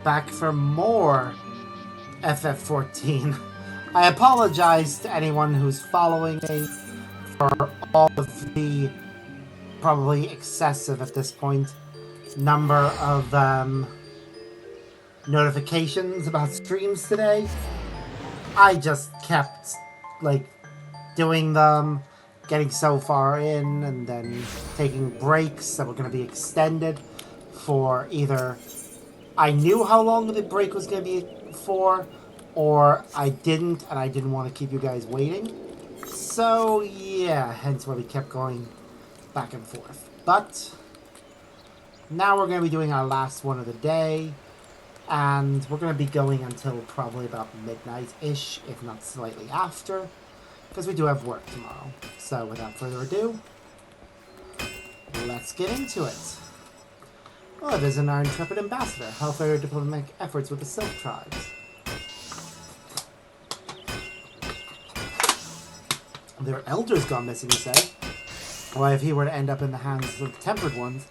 back for more FF14. I apologize to anyone who's following me for all of the probably excessive at this point number of notifications about streams today. I just kept like doing them, getting so far in, and then taking breaks that were going to be extended for either I knew how long the break was going to be for, or I didn't, and I didn't want to keep you guys waiting. So yeah, hence why we kept going back and forth. But now we're going to be doing our last one of the day, and we're going to be going until probably about midnight-ish, if not slightly after, because we do have work tomorrow. So without further ado, let's get into it. Oh, there's our intrepid ambassador. How fare your diplomatic efforts with the Sylph tribes? Their elder's gone missing, you say? Why, if he were to end up in the hands of the tempered ones,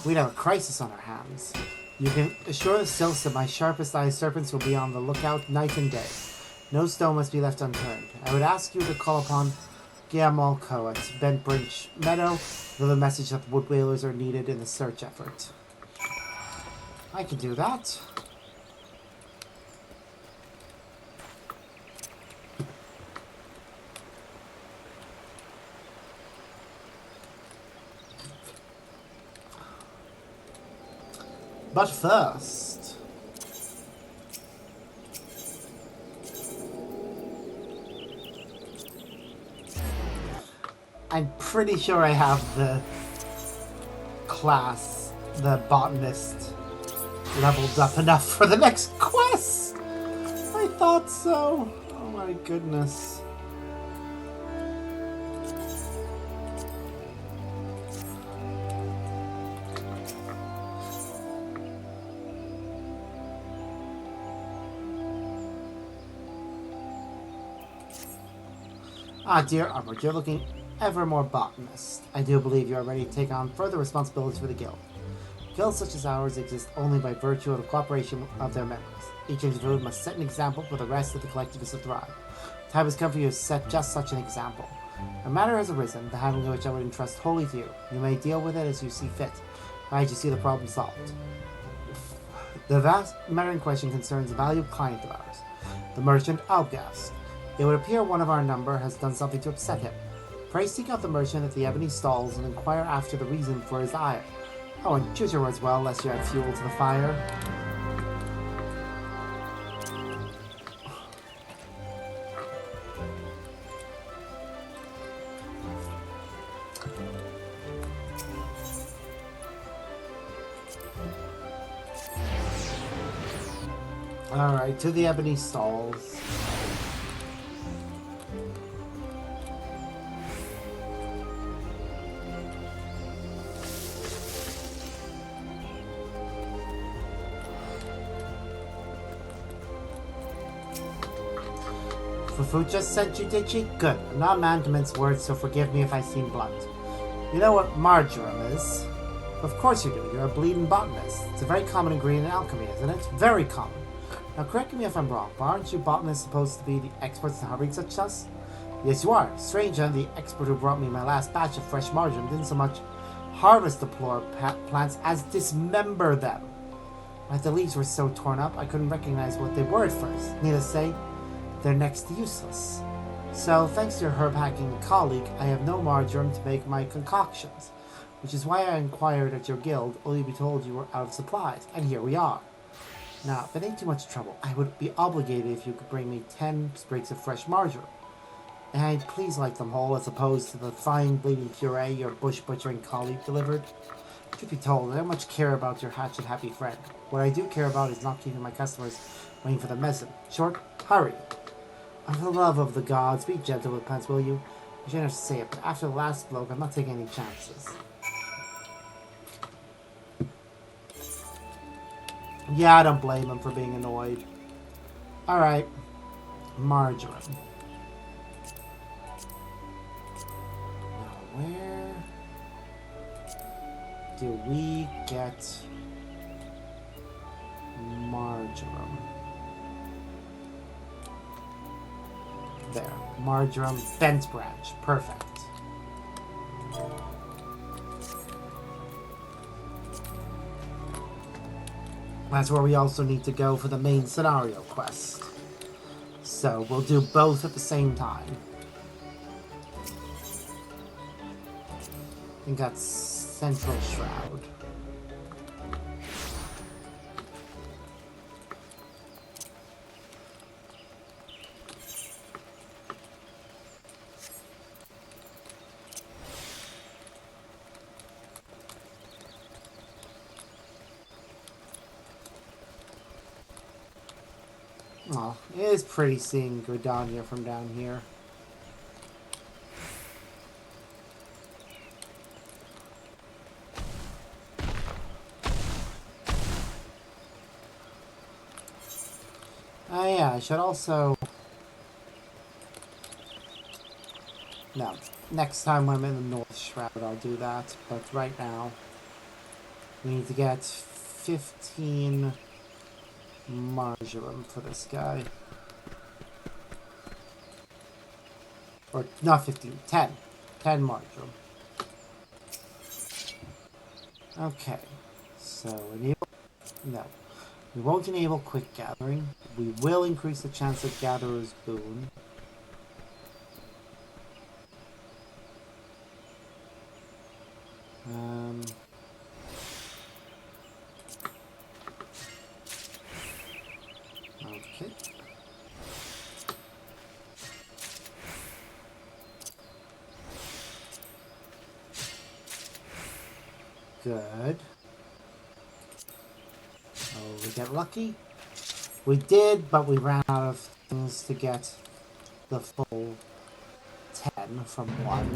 we'd have a crisis on our hands. You can assure the Sylphs that my sharpest-eyed serpents will be on the lookout night and day. No stone must be left unturned. I would ask you to call upon Giamolco at Bent Branch Meadow with a message that the wood whalers are needed in the search effort. I can do that. But first, I'm pretty sure I have the class, the botanist, leveled up enough for the next quest. I thought so. Oh my goodness. Ah, dear Arbor, you're looking ever more botanist. I do believe you are ready to take on further responsibilities for the guild. Guilds such as ours exist only by virtue of the cooperation of their members. Each individual must set an example for the rest of the collectivists to thrive. The time has come for you to set just such an example. A matter has arisen, the handling of which I would entrust wholly to you. You may deal with it as you see fit. I just see the problem solved. The vast matter in question concerns a valued client of ours, the merchant Albgast. It would appear one of our number has done something to upset him. Pray seek out the merchant at the Ebony Stalls and inquire after the reason for his ire. Oh, and choose your words well, lest you add fuel to the fire. Alright, to the Ebony Stalls. Fufu just sent you, did she? Good. I'm not a man to mince words, so forgive me if I seem blunt. You know what marjoram is? Of course you do. You're a bleeding botanist. It's a very common ingredient in alchemy, isn't it? Very common. Now correct me if I'm wrong, but aren't you botanists supposed to be the experts in harboring such stuff? Yes, you are. Stranger, the expert who brought me my last batch of fresh marjoram didn't so much harvest the plants as dismember them. Like the leaves were so torn up, I couldn't recognize what they were at first. Needless to say, they're next to useless. So, thanks to your herb-hacking colleague, I have no marjoram to make my concoctions, which is why I inquired at your guild, only to be told you were out of supplies, and here we are. Now, if it ain't too much trouble, I would be obligated if you could bring me 10 sprigs of fresh marjoram. And I'd please like them whole, as opposed to the fine bleeding puree your bush-butchering colleague delivered. Truth be told, I don't much care about your hatchet-happy friend. What I do care about is not keeping my customers waiting for the medicine. Short, hurry. For the love of the gods, be gentle with plants, will you? I shouldn't have to say it, but after the last bloke, I'm not taking any chances. Yeah, I don't blame him for being annoyed. Alright. Marjoram. Now, where do we get Marjoram. There. Marjoram, bent branch. Perfect. That's where we also need to go for the main scenario quest. So we'll do both at the same time. I think that's Central Shroud. Oh, it is pretty seeing Gridania from down here. Oh yeah, I should also... No, next time when I'm in the North Shroud I'll do that, but right now we need to get 15 Marjoram for this guy. Or, not 15, 10. 10 Marjoram. Okay, so enable... No. We won't enable quick gathering. We will increase the chance of Gatherer's Boon. Okay. Good. Oh, we get lucky? We did, but we ran out of things to get the full 10 from 1.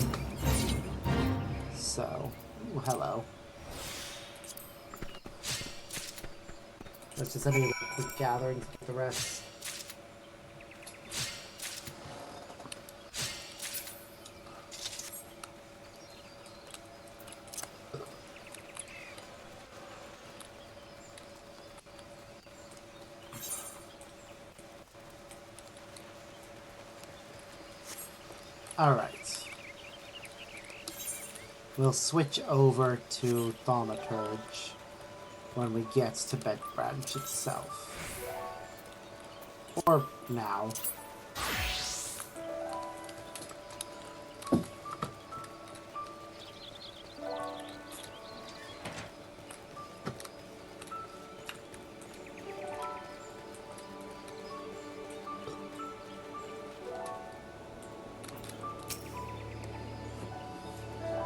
So, ooh, hello. Let's just enable quick gathering to get the rest. Alright. We'll switch over to Thaumaturge when we get to Bed Branch itself. Or now.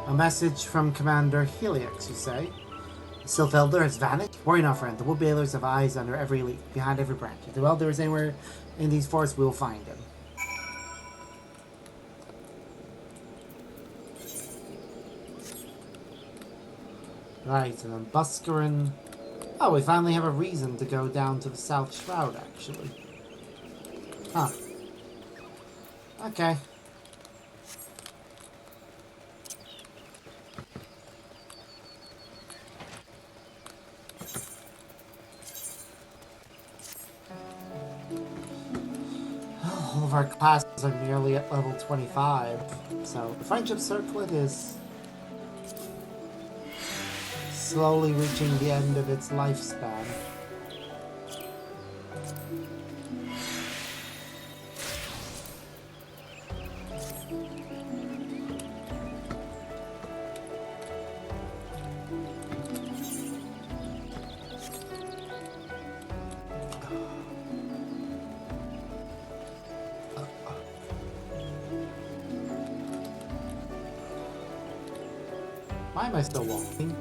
A message from Commander Helix, you say? The Sylph Elder has vanished? Worry not, friend. The Wood Balers have eyes under every leaf, behind every branch. If the Elder is anywhere in these forests, we will find him. Right, and then Buscarin... Oh, we finally have a reason to go down to the South Shroud, actually. Huh. Okay. All of our classes are nearly at level 25, so the Friendship Circlet is slowly reaching the end of its lifespan. Why am I still walking?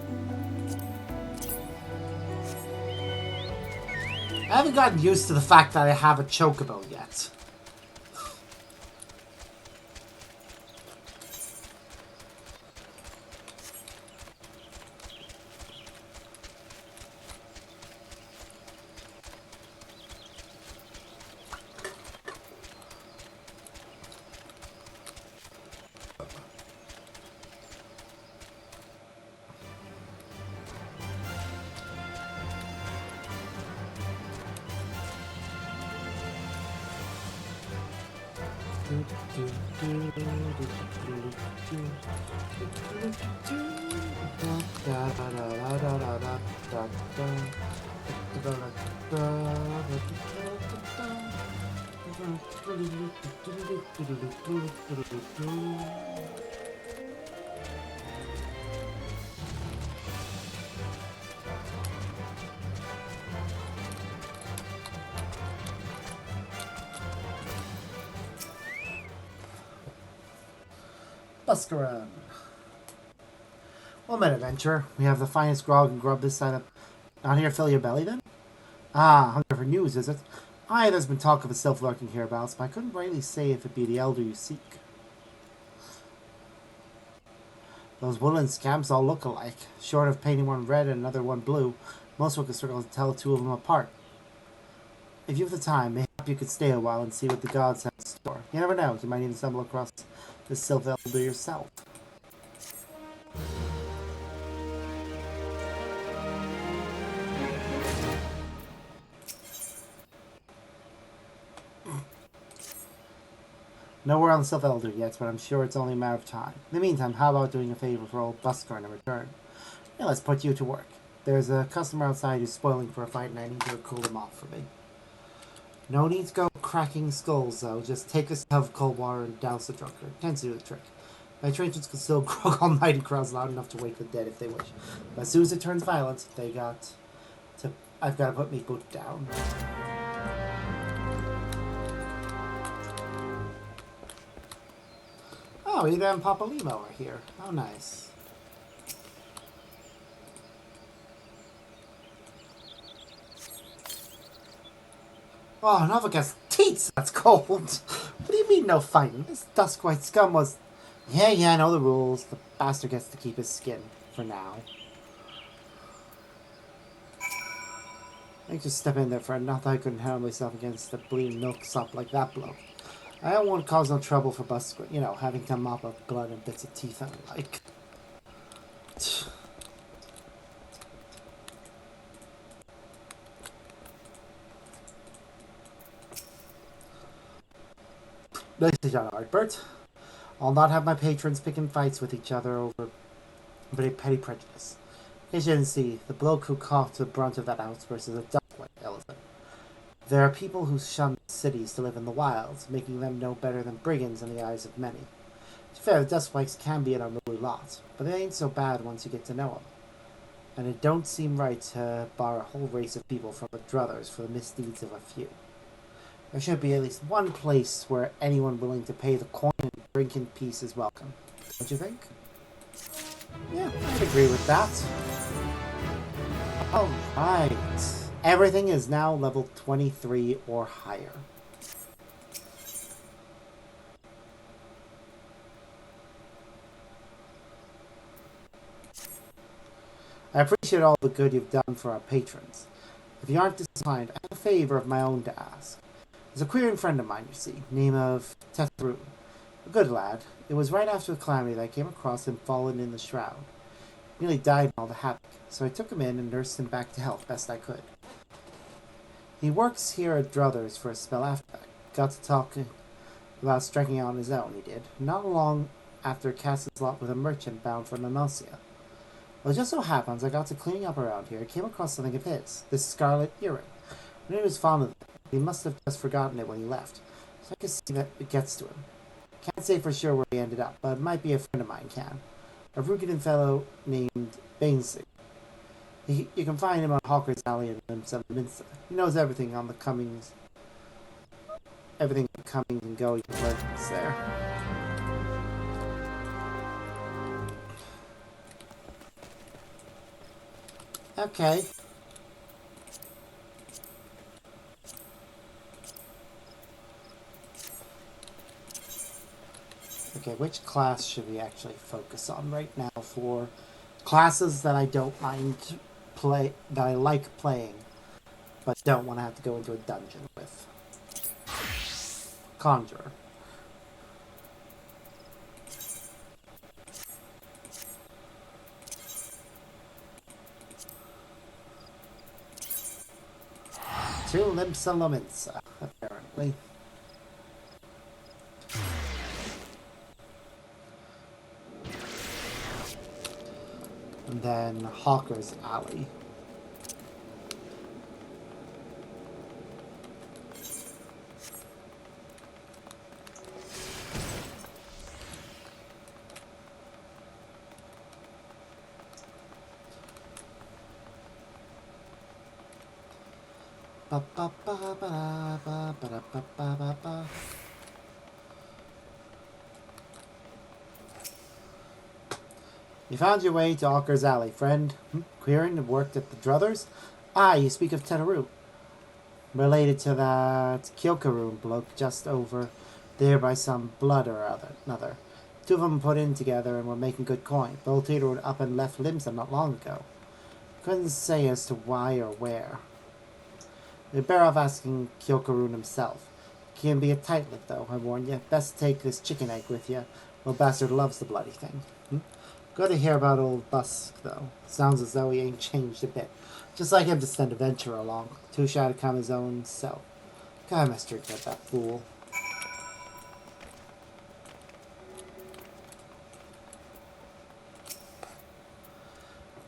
I haven't gotten used to the fact that I have a chocobo yet. Buskaran. Well met, adventurer. We have the finest grog and grub this side of... Not here to fill your belly, then? Ah, hunger for news, is it? Aye, there's been talk of a Slyph lurking hereabouts, but I couldn't rightly say if it be the elder you seek. Those woodland scamps all look alike. Short of painting one red and another one blue, most would struggle to tell two of them apart. If you have the time, mayhap you could stay a while and see what the gods have in store. You never know, you might even stumble across this Slyph elder yourself. Nowhere on the Slyph elder yet, but I'm sure it's only a matter of time. In the meantime, how about doing a favor for old Busker in return? Yeah, let's put you to work. There's a customer outside who's spoiling for a fight, and I need you to cool him off for me. No need to go cracking skulls, though. Just take a tub of cold water and douse the drunkard. Tends to do the trick. My patrons can still grog all night and crowds loud enough to wake the dead if they wish. But as soon as it turns violent, I've got to put me boot down. Oh, Ida and Papa Limo are here. How nice. Oh, Novica's teats! That's cold! What do you mean, no fighting? This Duskwhite scum was... Yeah, I know the rules. The bastard gets to keep his skin. For now. I could just step in there, friend. Not that I couldn't handle myself against the bleeding milksop like that bloke. I don't want to cause no trouble for Busker. You know, having to mop up blood and bits of teeth and like... Nicely done, Artbert. I'll not have my patrons picking fights with each other over a petty prejudice. In case you didn't see, the bloke who caught the brunt of that outburst is a Duskwhite elephant. There are people who shun cities to live in the wilds, making them no better than brigands in the eyes of many. To be fair, the Duskwhites can be an unruly lot, but they ain't so bad once you get to know them. And it don't seem right to bar a whole race of people from the druthers for the misdeeds of a few. There should be at least one place where anyone willing to pay the coin and drink in peace is welcome. Don't you think? Yeah, I'd agree with that. Alright. Everything is now level 23 or higher. I appreciate all the good you've done for our patrons. If you aren't disinclined, I have a favor of my own to ask. There's a queering friend of mine, you see, name of Tethru. A good lad. It was right after the calamity that I came across him fallen in the shroud. He nearly died in all the havoc, so I took him in and nursed him back to health best I could. He works here at Druthers for a spell after that. Got to talking about striking out on his own, he did. Not long after cast his lot with a merchant bound for Nanosia. Well, it just so happens I got to cleaning up around here. I came across something of his, this scarlet earring. I knew he was fond of it. He must have just forgotten it when he left, so I can see that it gets to him. Can't say for sure where he ended up, but it might be a friend of mine can. A Rugidan fellow named Bainsig. You can find him on Hawker's Alley in Minster. He knows everything on the comings. Everything coming and going merchants there. Okay. Okay, which class should we actually focus on right now for classes that I don't mind that I like playing, but don't want to have to go into a dungeon with? Conjurer. Two Limpsa Lominsa, apparently. And then Hawker's Alley. Ba, ba, ba, ba, ba, ba, ba, ba, ba, ba. You found your way to Hawker's Alley, friend. Queerin worked at the Druthers? Ah, you speak of Tenaru. Related to that Kyokaroon bloke just over there by some blood or another. Two of them put in together and were making good coin. Both Tenaru up and left Limsa not long ago. Couldn't say as to why or where. You're better off asking Kyokaroon himself. Can be a tight lip, though, I warn you. Best take this chicken egg with you. Old bastard loves the bloody thing. Good to hear about old Busk, though. Sounds as though he ain't changed a bit. Just like him to send a venture along. Too shy to come his own self. God, Mr. Get that fool.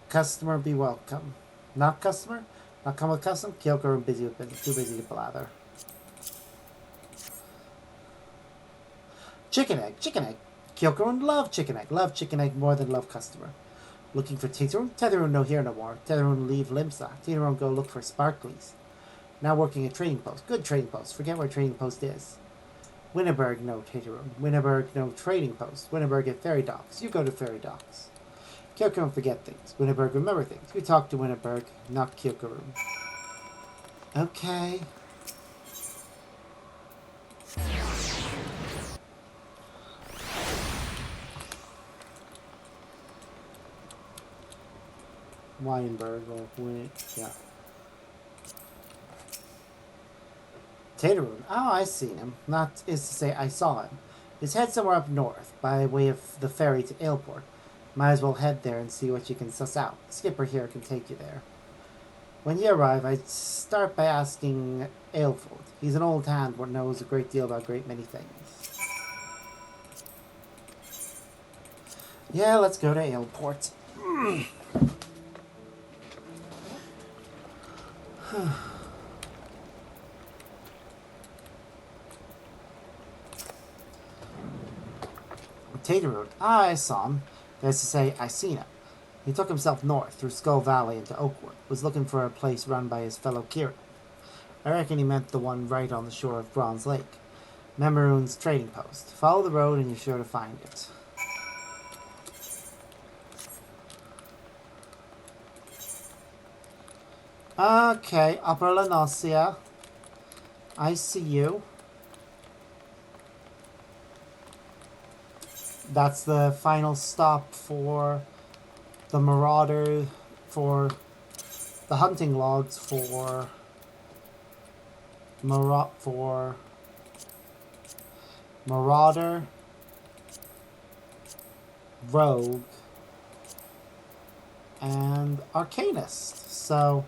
Customer be welcome. Not customer? Not come with custom? Kyokaroon busy with business. Too busy to blather. Chicken egg, chicken egg. Kyokaroon love chicken egg. Love chicken egg more than love customer. Looking for Tetheroon? Tetheroon no here no more. Tetheroon leave Limsa. Tetheroon go look for Sparklies. Now working at trading post. Good trading post. Forget where trading post is. Winterberg no Tetheroon. Winterberg no trading post. Winterberg at ferry docks. You go to ferry docks. Kyokaroon forget things. Winterberg remember things. We talk to Winterberg, not Kyokaroon. Okay. Weinberg or yeah. Tetheroon. Oh, I seen him. Not is to say I saw him. He's head somewhere up north, by way of the ferry to Aleport. Might as well head there and see what you can suss out. The skipper here can take you there. When you arrive, I'd start by asking Aelfold. He's an old hand but knows a great deal about a great many things. Yeah, let's go to Aleport. Tetheroon. Ah, I saw him. That's to say, I seen him. He took himself north, through Skull Valley into Oakwood. Was looking for a place run by his fellow Kieran. I reckon he meant the one right on the shore of Bronze Lake. Memoroon's trading post. Follow the road and you're sure to find it. Okay, Upper Lanosia. I see you. That's the final stop for the Marauder, for the hunting logs for Marauder, Rogue, and Arcanist. So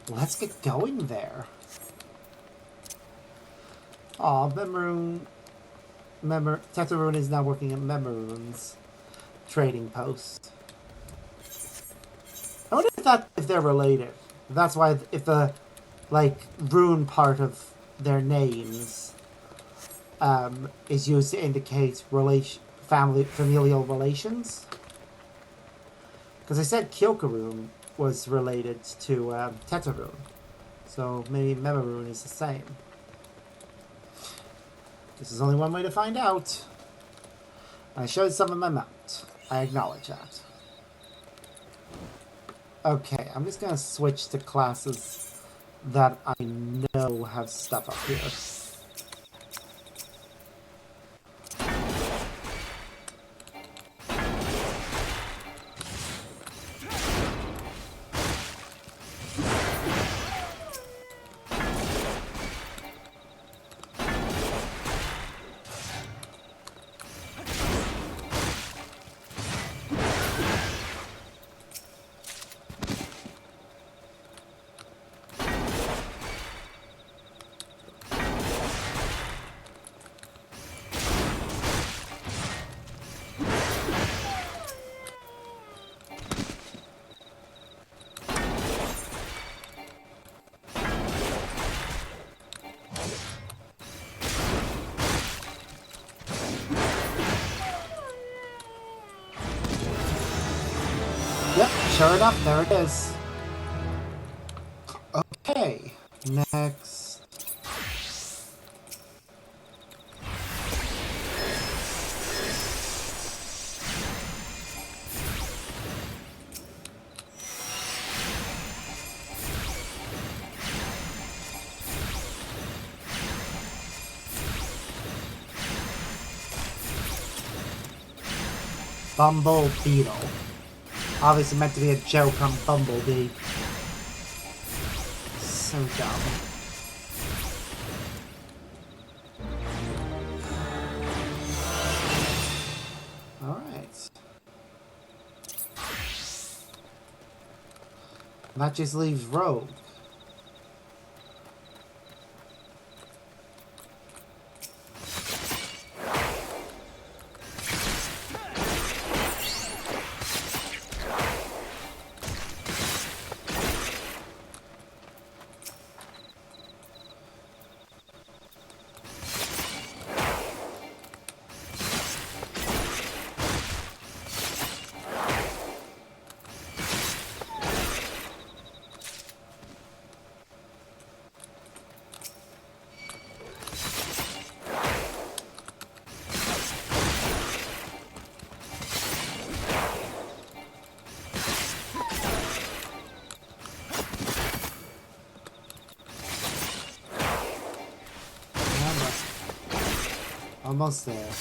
let's get going there. Aw, Tetheroon is now working at Memoroon's trading post. I wonder if they're related. That's why if the rune part of their names is used to indicate familial relations. Because I said Kyokaroon was related to Tetheroon, so maybe Memoroon is the same. This is only one way to find out. I showed some of my mount. I acknowledge that. Okay, I'm just gonna switch to classes that I know have stuff up here. sure enough, there it is. Okay, next. Bumble Beetle. Obviously meant to be a joke on Bumblebee. So dumb. Alright. That just leaves Rogue. Almost there.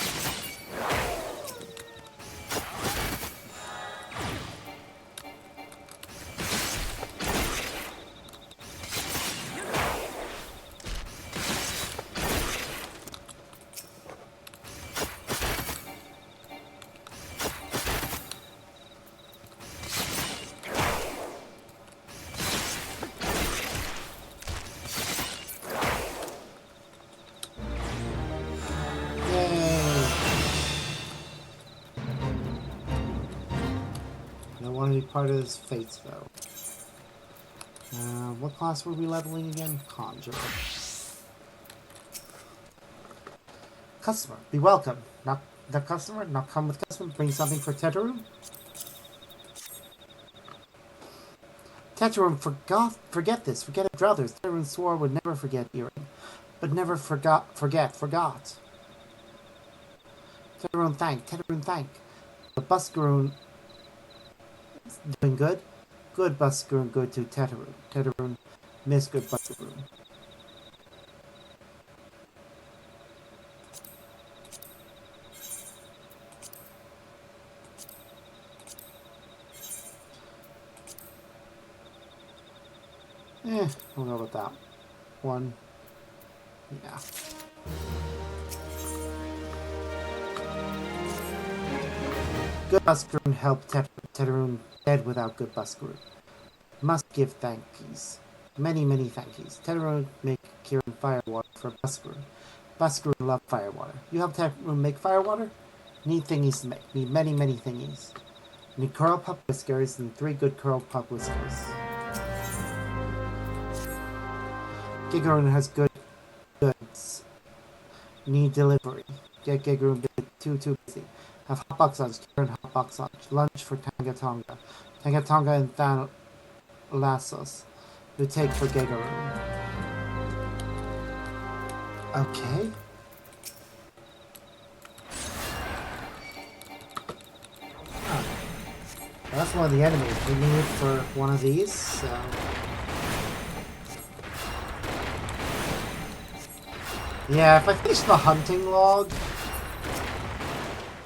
Part of his fates, though. What class were we leveling again? Conjurer. Customer, be welcome. Not the customer, not come with customer. Bring something for Teterum. Teterum forget this. Forget it, brothers. Teterum swore would never forget Earring, but never forgot. Teterum thank. The Buscaroon doing good? Good Buscaroon, good to Teterum. Teterum, miss good Buscaroon. We'll go with that. One. Yeah. Good Buscaroon helped Teterum dead without good Buscaroon. Must give thankies. Many thankies. Teterum make Kieran firewater for Buscaroon. Buscaroon love firewater. You help Teterum make firewater? Need thingies to make. Need many thingies. Need curl pup whiskers and 3 good curl pup whiskers. Gigaroon has good goods. Need delivery. Get Gigaroon too busy. Have hotbox lunch. Kieran hotbox lunch. Lunch for Tangatonga. Tangatonga and Thanalassos. We take for Gigaroon. Okay. Oh. Well, that's one of the enemies we need for one of these, so... Yeah, if I finish the hunting log,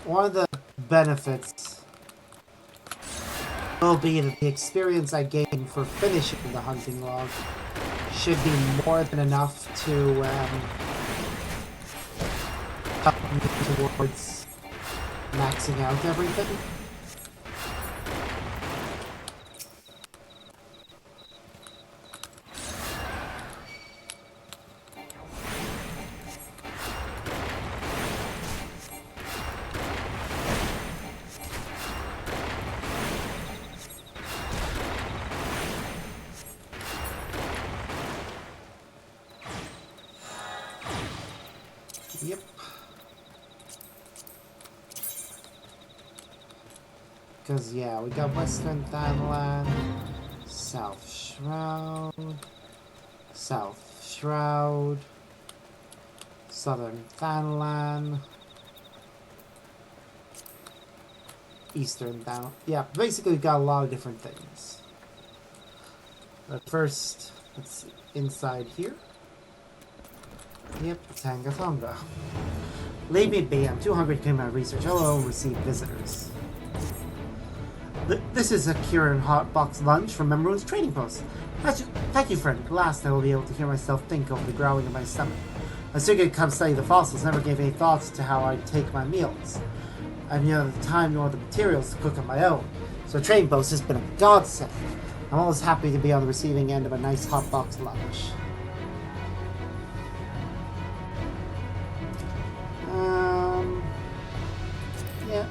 one of the benefits will be that the experience I gain for finishing the hunting log should be more than enough to help me towards maxing out everything. Because, yeah, we got Western Thanalan, South Shroud, South Shroud, Southern Thanalan, Eastern Thanalan. Yeah, basically we got a lot of different things. But first, let's see, inside here. Yep, Tangatonga. Leave me be, I'm too hungry to do my research. I'll receive visitors. This is a Kieran hot box lunch from Memroon's trading post. Thank you, friend. At last I will be able to hear myself think over the growling of my stomach. I figured to come study the fossils, never gave any thoughts to how I'd take my meals. I have neither the time nor the materials to cook on my own, so a trading post has been a godsend. I'm always happy to be on the receiving end of a nice hot box lunch. Yeah.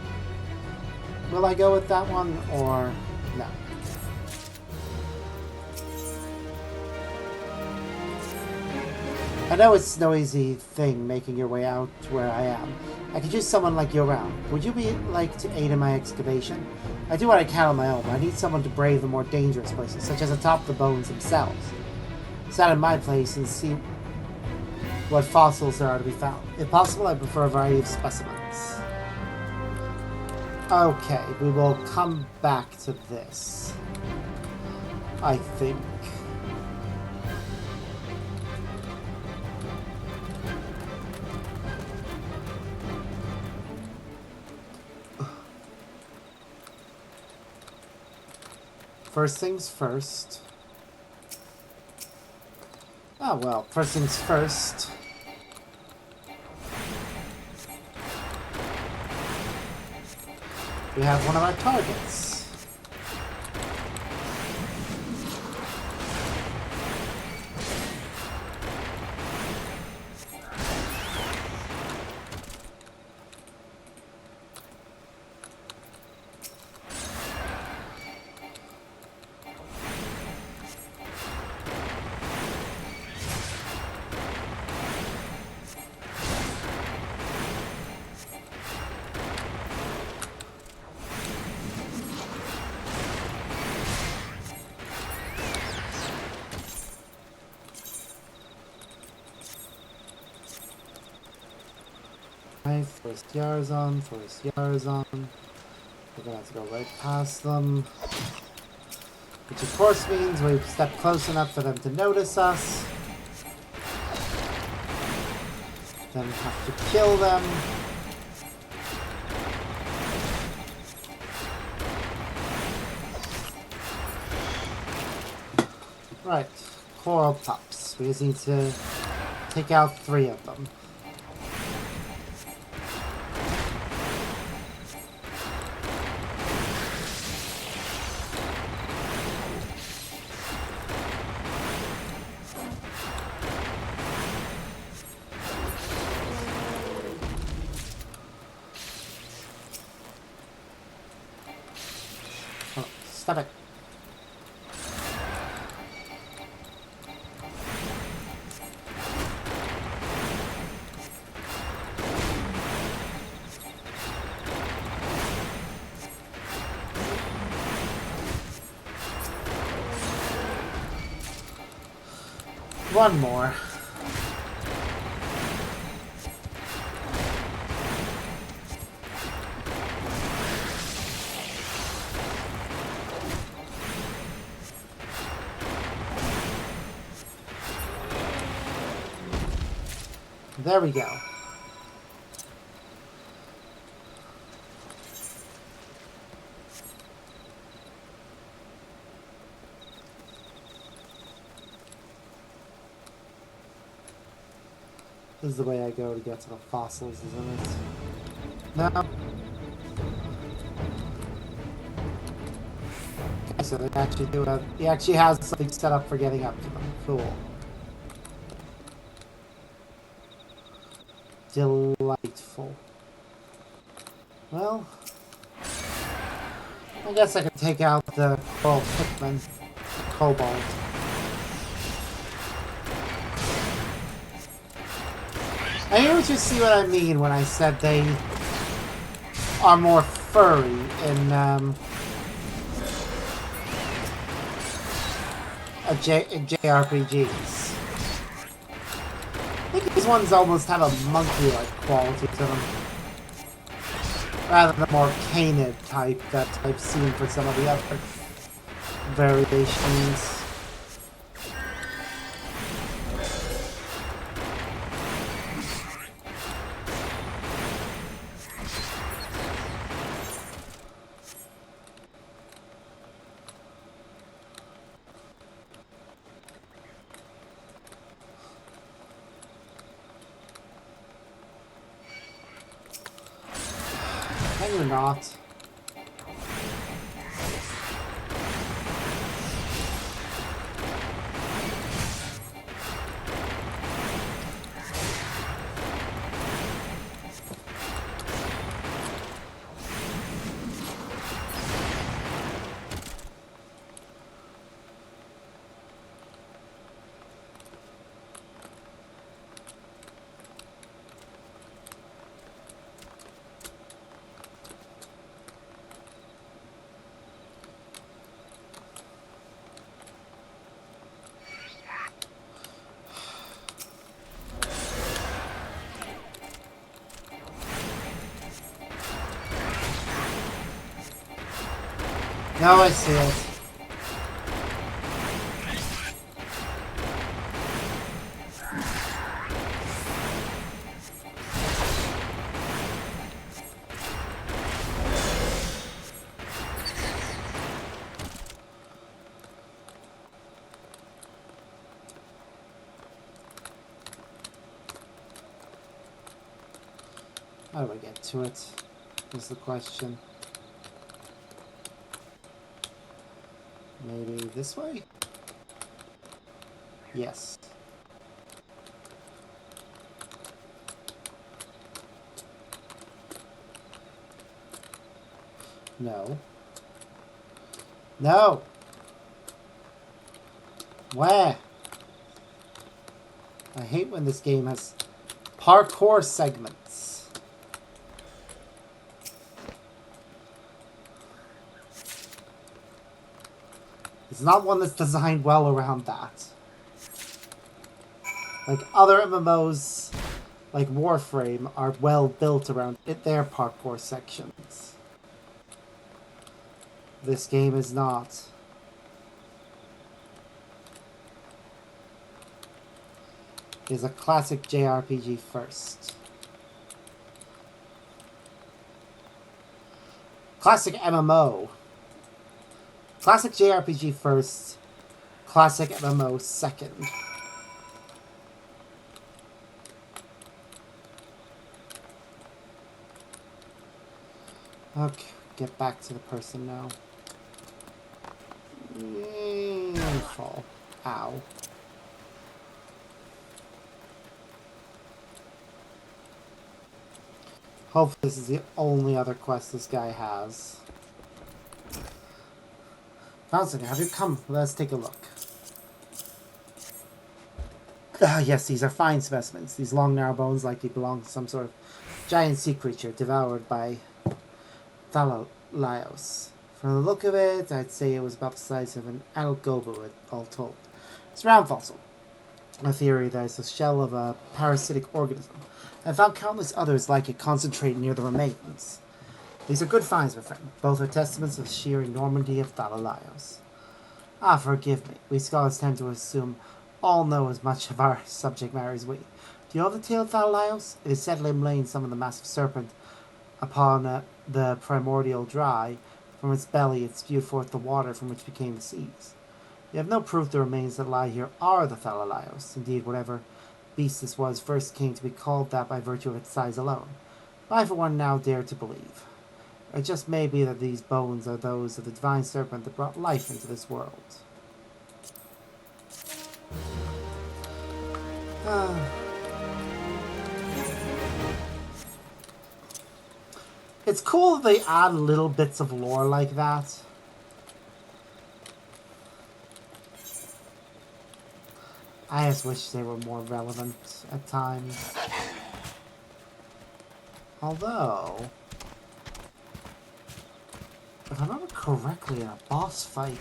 Will I go with that one, or no? I know it's no easy thing making your way out to where I am. I could use someone like you around. Would you be like to aid in my excavation? I do what I can on my own, but I need someone to brave the more dangerous places, such as atop the bones themselves. Sit in my place and see what fossils there are to be found. If possible, I prefer a variety of specimens. Okay, we will come back to this, I think. First things first. Oh well, first things first. We have one of our targets. First Yarzon, first Yarzon. We're gonna have to go right past them. Which of course means we've stepped close enough for them to notice us. Then we have to kill them. Right, coral pups. We just need to take out 3 of them. Stop it. One more. There we go. This is the way I go to get to the fossils, isn't it? No. Okay, so they actually do have, he actually has something set up for getting up to them. Cool. Delightful. Well, I guess I could take out the coral pikmin, cobalt. I hear what you see what I mean when I said they are more furry in JRPGs. I think these ones almost have a monkey-like quality to them. Rather than more canid type that I've seen for some of the other variations. Can you not? Now I see it. How do I get to it? Is the question. Maybe this way? Yes. No. No! Where? I hate when this game has parkour segments. It's not one that's designed well around that. Like other MMOs, like Warframe, are well built around their parkour sections. This game is not. It is a classic JRPG first. Classic MMO. Classic JRPG first, classic MMO second. Okay, get back to the person now. And fall. Ow. Hopefully this is the only other quest this guy has. Bouncing, have you come? Let's take a look. Ah, yes, these are fine specimens. These long, narrow bones likely belong to some sort of giant sea creature devoured by Thalalios. From the look of it, I'd say it was about the size of an adult gobo, all told. It's a round fossil. A theory that it's the shell of a parasitic organism. I found countless others like it concentrated near the remains. These are good finds, my friend. Both are testaments of the sheer enormity of Thalalios. Ah, forgive me. We scholars tend to assume all know as much of our subject matter as we. Do you know the tale of Thalalios? It is said Lim Lane summoned the massive serpent upon the primordial dry. From its belly it spewed forth the water from which became the seas. We have no proof the remains that lie here are the Thalalios. Indeed, whatever beast this was first came to be called that by virtue of its size alone. But I for one now dare to believe. It just may be that these bones are those of the divine serpent that brought life into this world. It's cool that they add little bits of lore like that. I just wish they were more relevant at times. Although, if I remember correctly, in a boss fight,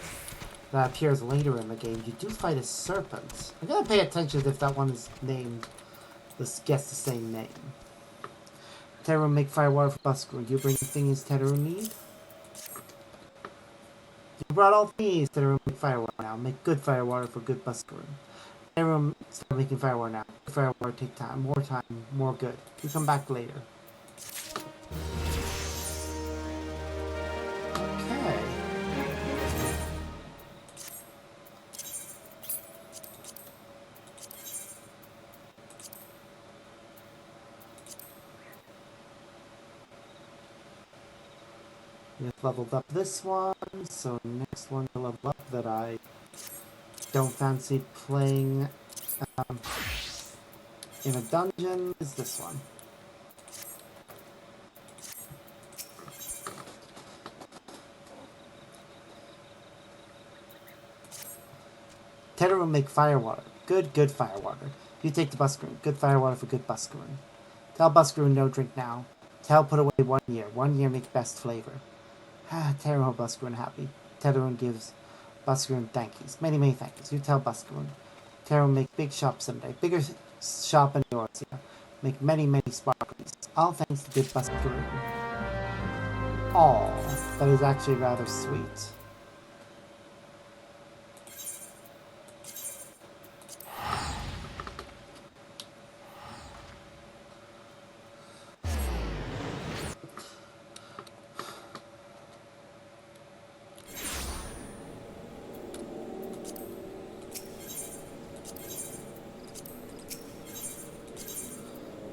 that appears later in the game, you do fight a serpent. I'm gonna pay attention if that one is named, gets the same name. Teru make firewater for Busker. You bring the things Teru need? You brought all things Teru make firewater now. Make good firewater for good Busker. Teru start making firewater now. Firewater take time, more good. You come back later. Okay. We have leveled up this one, so next one to level up that I don't fancy playing in a dungeon is this one. Teru will make firewater. Good firewater. You take the Buskaroon. Good firewater for good Buskaroon. Tell Buskaroon no drink now. Tell put away 1 year. 1 year make best flavor. Teru will Buskaroon happy. Teru gives Buskaroon thankies. Many thank yous. You tell Buskaroon. Teru make big shop someday. Bigger shop in yours here. Make many sparklies. All thanks to good Buskaroon. Aw, that is actually rather sweet.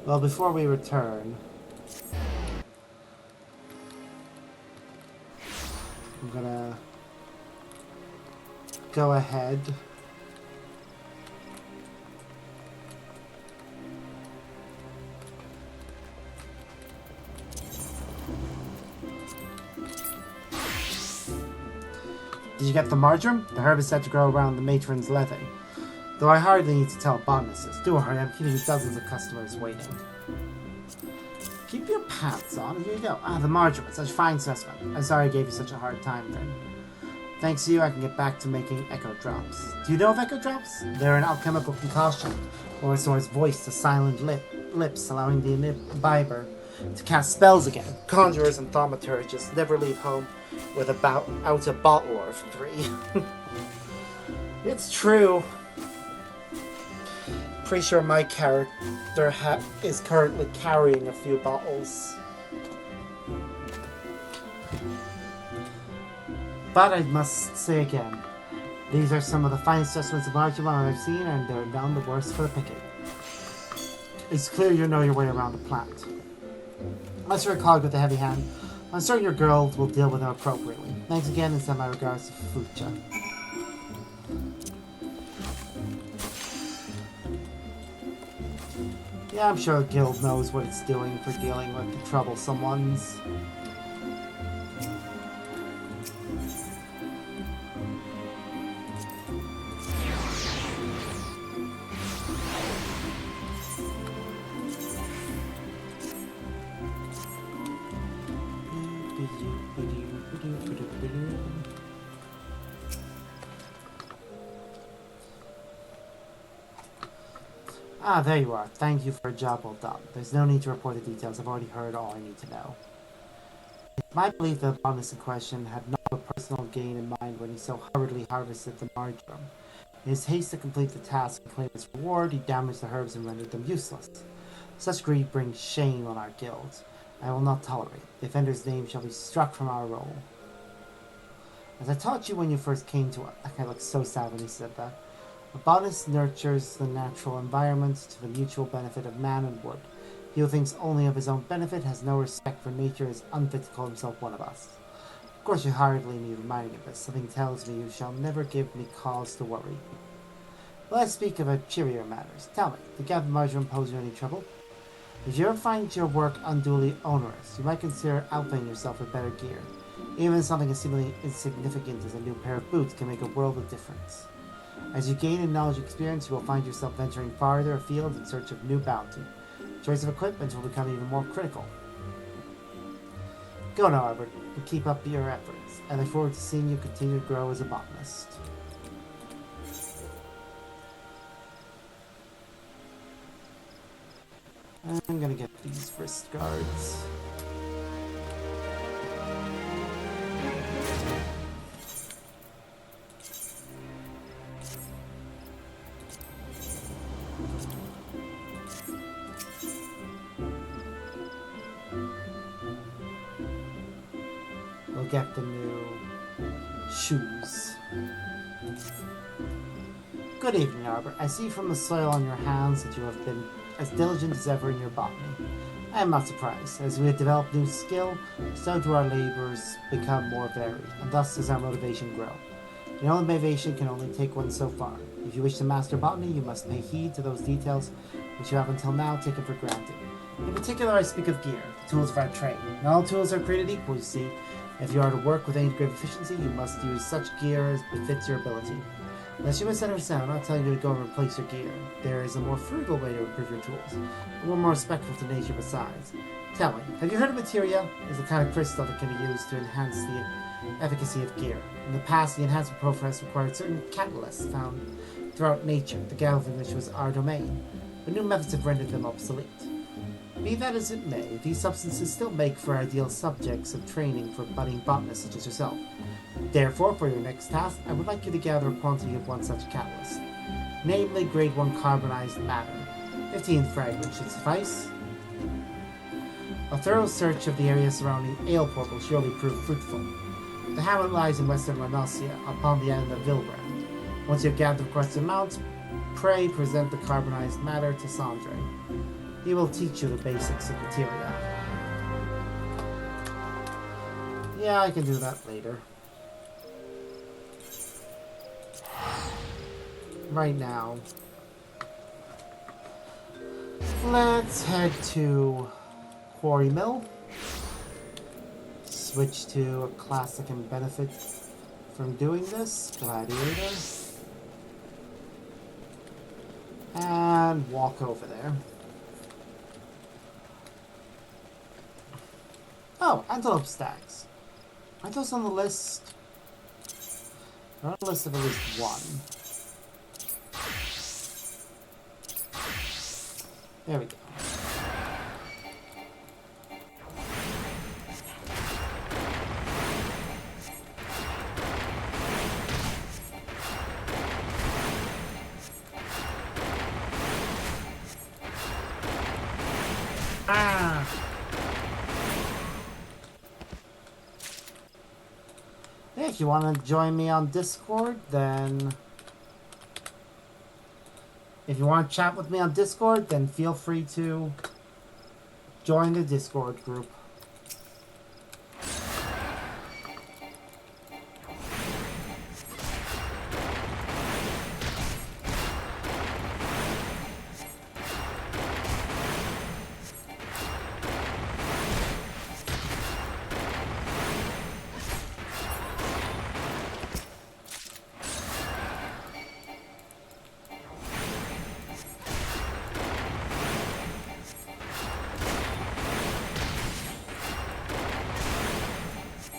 Well, before we return, I'm gonna go ahead Did you get the marjoram? The herb is set to grow around the matron's levee. Though I hardly need to tell botanists. Do hurry, I'm keeping dozens of customers waiting. Keep your pants on. Here you go. The marjoram. Such fine specimen. I'm sorry I gave you such a hard time then. Thanks to you, I can get back to making echo drops. Do you know of echo drops? They're an alchemical concoction, or source voice to silent lips, allowing the imbiber to cast spells again. Conjurers and thaumaturgists never leave home with out a bottle or 3. It's true. Pretty sure my character is currently carrying a few bottles. But I must say again, these are some of the finest specimens of marjoram I've seen, and they're none the worse for the picking. It's clear you know your way around the plant. Unless you're a cog with a heavy hand, I'm certain your girls will deal with them appropriately. Thanks again, and send my regards to Fucha. Yeah, I'm sure the guild knows what it's doing for dealing with the troublesome ones. There you are. Thank you for a job well done. There's no need to report the details. I've already heard all I need to know. It's my belief that the botanist in question had no personal gain in mind when he so hurriedly harvested the marjoram. In his haste to complete the task and claim his reward, he damaged the herbs and rendered them useless. Such greed brings shame on our guild. I will not tolerate. The offender's name shall be struck from our roll. As I taught you when you first came to us, that guy looks so sad when he said that. A botanist nurtures the natural environment to the mutual benefit of man and wood. He who thinks only of his own benefit has no respect for nature, is unfit to call himself one of us. Of course, you hardly need reminding of this. Something tells me you shall never give me cause to worry. Let's speak of cheerier matters. Tell me, did Gavin Marjoram pose you any trouble? If you ever find your work unduly onerous, you might consider outfitting yourself with better gear. Even something as seemingly insignificant as a new pair of boots can make a world of difference. As you gain in knowledge and experience, you will find yourself venturing farther afield in search of new bounty. Choice of equipment will become even more critical. Go now, Albert, and keep up your efforts. I look forward to seeing you continue to grow as a botanist. I'm gonna get these wrist guards. We'll get the new shoes. Good evening, Albert. I see from the soil on your hands that you have been as diligent as ever in your botany. I am not surprised. As we have developed new skill, so do our labors become more varied, and thus does our motivation grow. Your own motivation can only take one so far. If you wish to master botany, you must pay heed to those details which you have until now taken for granted. In particular, I speak of gear, the tools of our trade. Not all tools are created equal, you see. If you are to work with any degree of efficiency, you must use such gear as befits your ability. Unless you misunderstand, I'm not telling you to go and replace your gear. There is a more frugal way to improve your tools, and one more respectful to nature besides. Tell me, have you heard of materia? It's a kind of crystal that can be used to enhance the efficacy of gear. In the past, the enhancement process required certain catalysts found throughout nature, the galv in which was our domain, but new methods have rendered them obsolete. Be that as it may, these substances still make for ideal subjects of training for budding botanists such as yourself. Therefore, for your next task, I would like you to gather a quantity of one such catalyst, namely grade 1 carbonized matter. 15 fragments should suffice. A thorough search of the area surrounding Aleport will surely prove fruitful. The hamlet lies in western Lanosia, upon the island of Vilbrand. Once you have gathered the requested amounts, pray present the carbonized matter to Sandre. He will teach you the basics of materia. Yeah, I can do that later. Right now, let's head to Quarry Mill. Switch to a class that can benefit from doing this, Gladiator. And walk over there. Oh, antelope stacks. Aren't those on the list? They're on the list of at least one. There we go. Ah! Hey, if you want to join me on Discord, then... If you want to chat with me on Discord, then feel free to join the Discord group.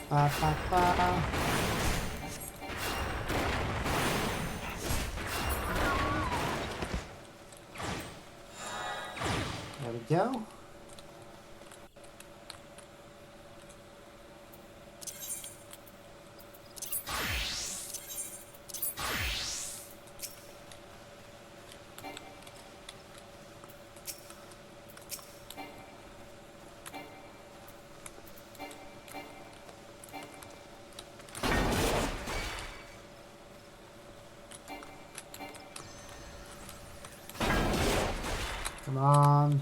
Ba, ba, ba. There we go. Come on.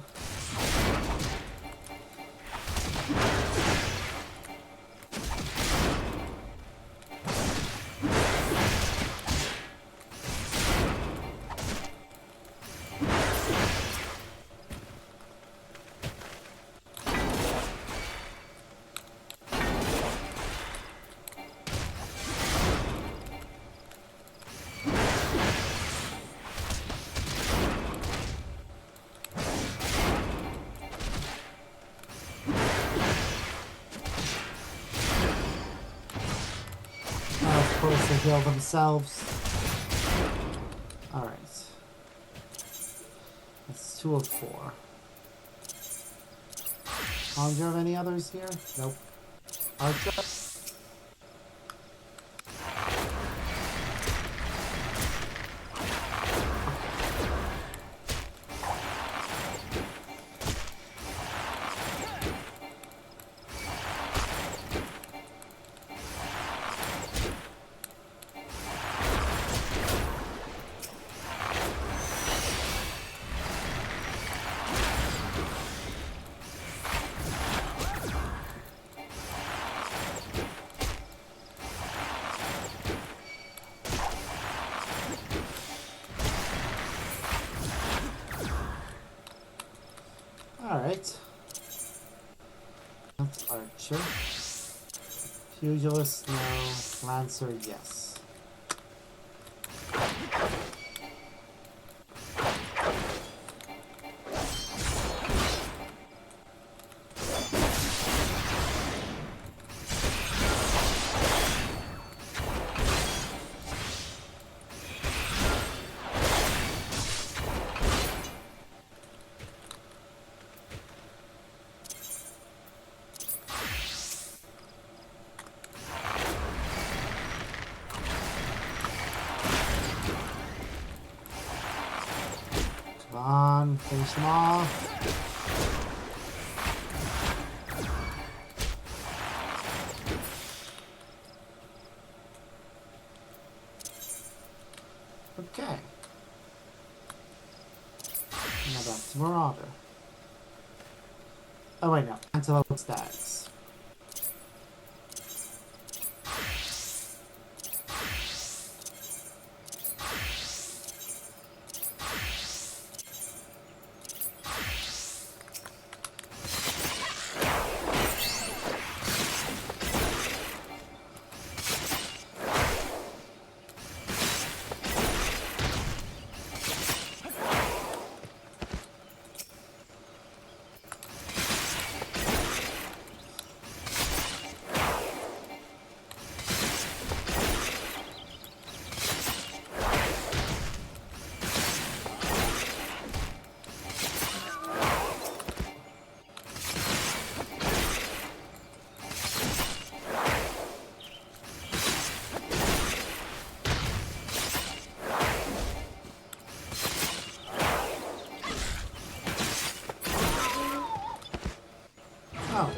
heal themselves. Alright. That's 2 of 4. Do you have any others here? Nope. Archer? Alright. That's Archer. Pugilist, no. Lancer, yes. Come on, finish them off. Okay. Now back to Marauder. Oh wait, no. Antelope Stags. Oh.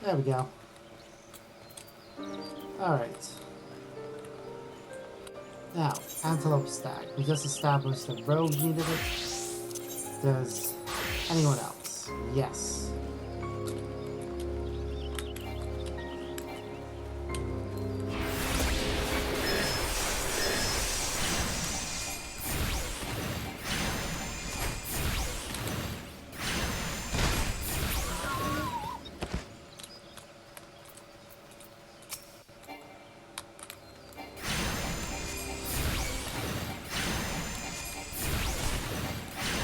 There we go. Alright. Now, Antelope Stag. We just established that Rogue needed it. Does anyone else? Yes.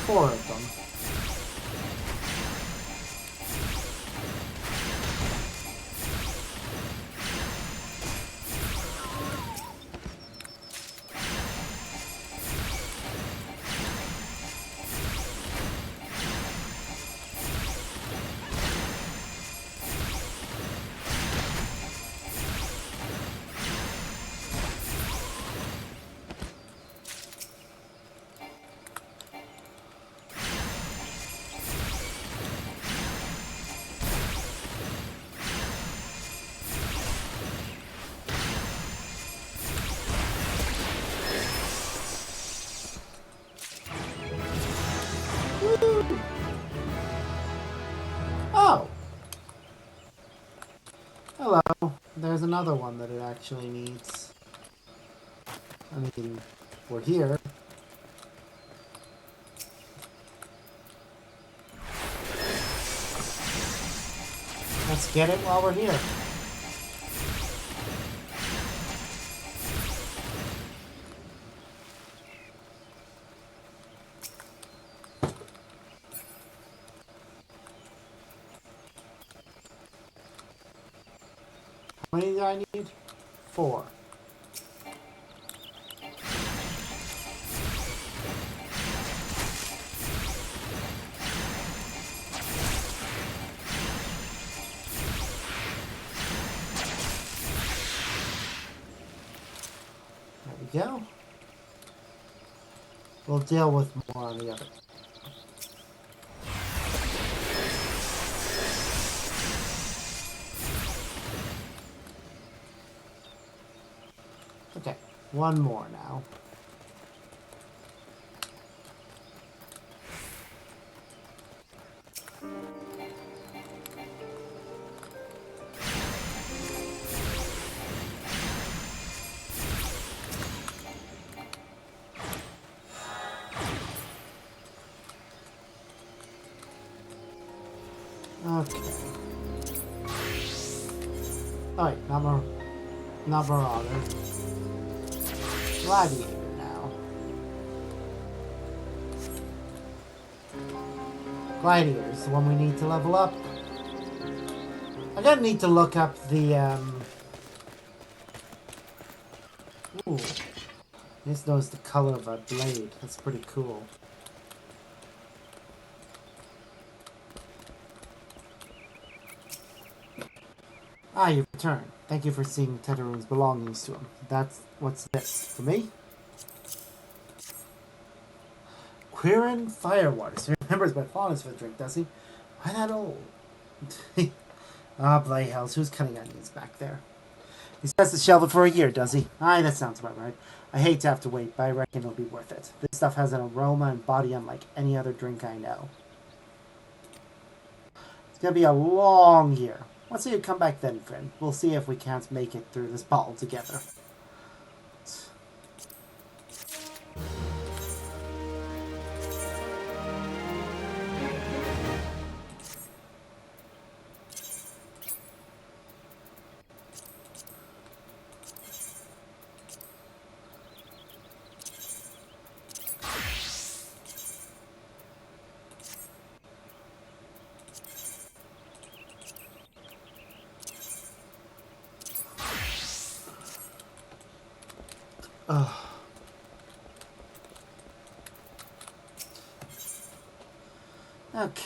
Four of them. Hello. There's another one that it actually needs. I mean, we're here. Let's get it while we're here. How many do I need? 4. There we go. We'll deal with more on the other. Okay, one more now. Okay. Alright, not Marauder. Gladiator now. Gladiator is the one we need to level up. I gotta need to look up the, Ooh. Just notice the color of our blade. That's pretty cool. Ah, you've returned. Thank you for seeing Tetaroon's belongings to him. What's this? For me? Quirin Firewater. So he remembers my fondness for the drink, does he? Why that old? Ah, bloody hells. Who's cutting onions back there? He says to shelve it for a year, does he? Aye, that sounds about right. I hate to have to wait, but I reckon it'll be worth it. This stuff has an aroma and body unlike any other drink I know. It's gonna be a long year. Let's see you come back then, friend. We'll see if we can't make it through this bottle together. Ugh. Okay.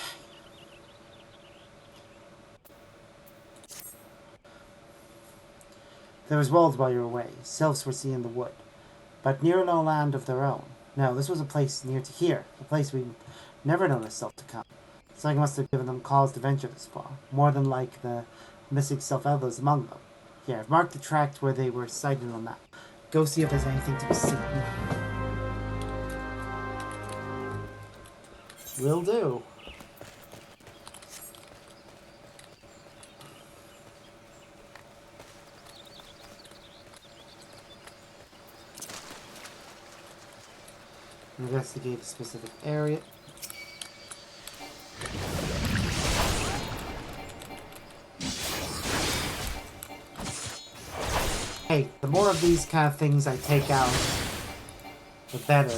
There was wolves while you were away. Sylphs were seen in the wood, but near no land of their own. No, this was a place near to here, a place we never known a Sylph to come. Something must have given them cause to venture this far, more than like the missing Sylph elders among them. Here, I've marked the tract where they were sighted on the map. Go see if there's anything to be seen. Will do. Investigate a specific area. Hey, the more of these kind of things I take out, the better.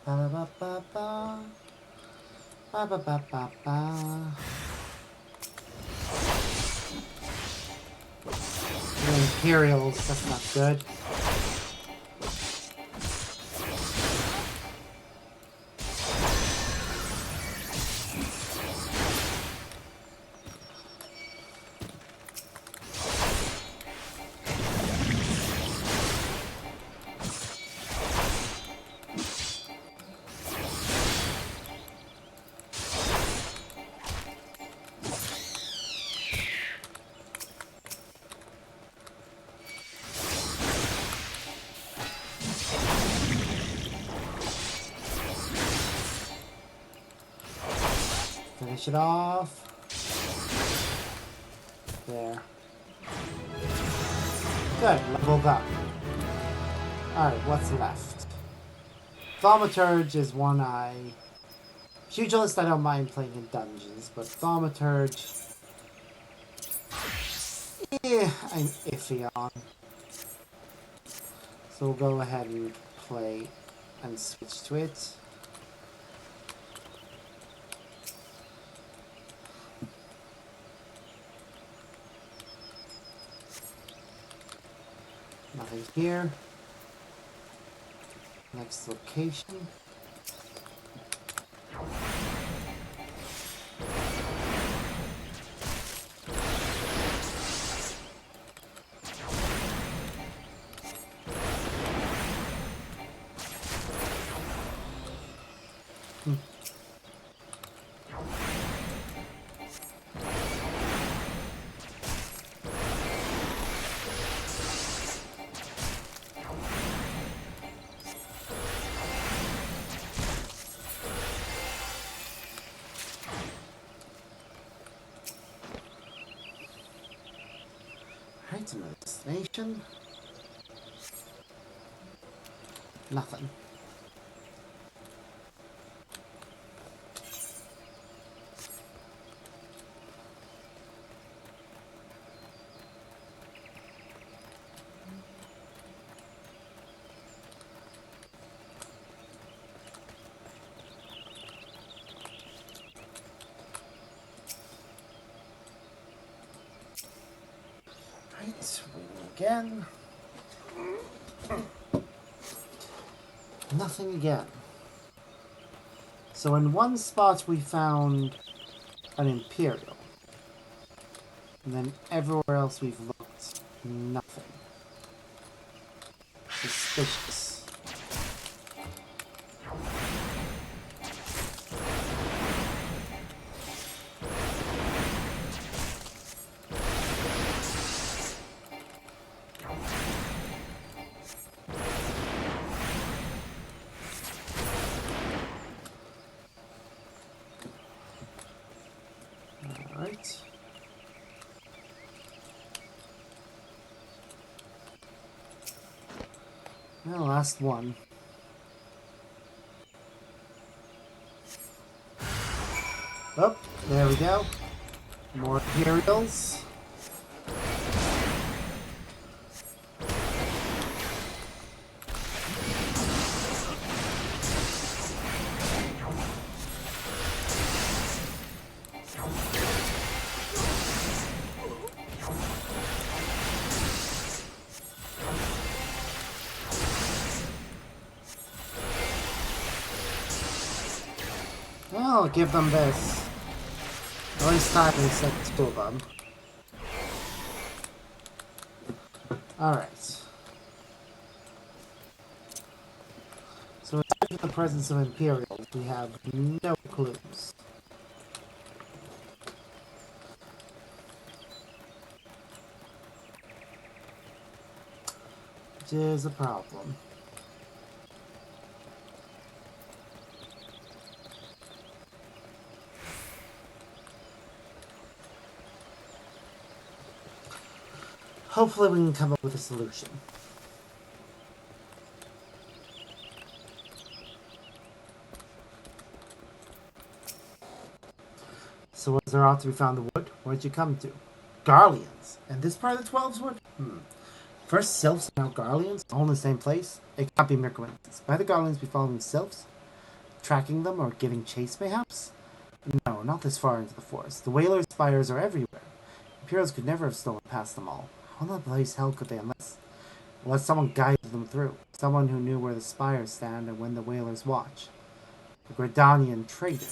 Ba ba ba ba. Ba ba ba ba ba. Imperials, that's not good. Finish it off. There. Good, leveled up. Alright, what's left? Thaumaturge is one I... Pugilist I don't mind playing in dungeons, but Thaumaturge... Yeah, I'm iffy on. So we'll go ahead and play and switch to it. Nothing here. Next location. Right to my destination. Nothing. Right, waiting again. Nothing again. So in one spot we found an Imperial. And then everywhere else we've looked, nothing. Suspicious. Alright. Well, last one. Oh, there we go. More Imperials. Well, I'll give them this. At least time we set two of them. Alright. So aside from the presence of Imperials, we have no clues. Which is a problem. Hopefully we can come up with a solution. So was there ought to be found the wood? Where'd you come to? Garleans. And this part of the 12's wood? First Sylphs, now Garleans, all in the same place? It can't be mere coincidence. Might the Garleans be following Sylphs? Tracking them or giving chase, mayhaps? No, not this far into the forest. The Whalers' spires are everywhere. Imperials could never have stolen past them all. How in the bloody hell could they unless someone guided them through? Someone who knew where the spires stand and when the Whalers watch. A Gradanian traitor.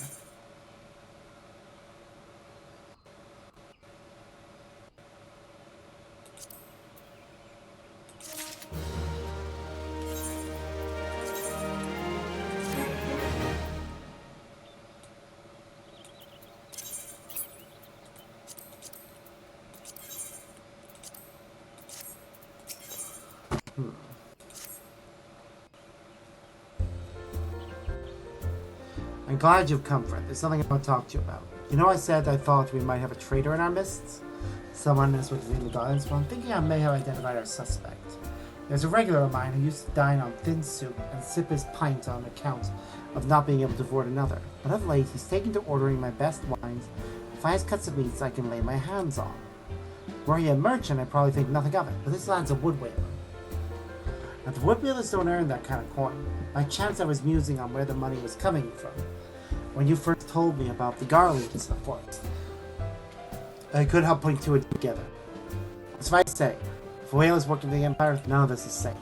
I'm glad you've come, friend. There's something I want to talk to you about. You know, I said I thought we might have a traitor in our midst? Someone is within the Guardians, but I'm thinking I may have identified our suspect. There's a regular of mine who used to dine on thin soup and sip his pint on account of not being able to afford another. But of late, he's taken to ordering my best wines and finest cuts of meats I can lay my hands on. Were he a merchant, I'd probably think nothing of it, but this lad's a woodwhaler. Now, the woodwhalers don't earn that kind of coin. By chance, I was musing on where the money was coming from when you first told me about the Garleans of the forest. I couldn't help putting two and two together. Suffice to say, if a whale is working for the Empire, none of this is safe.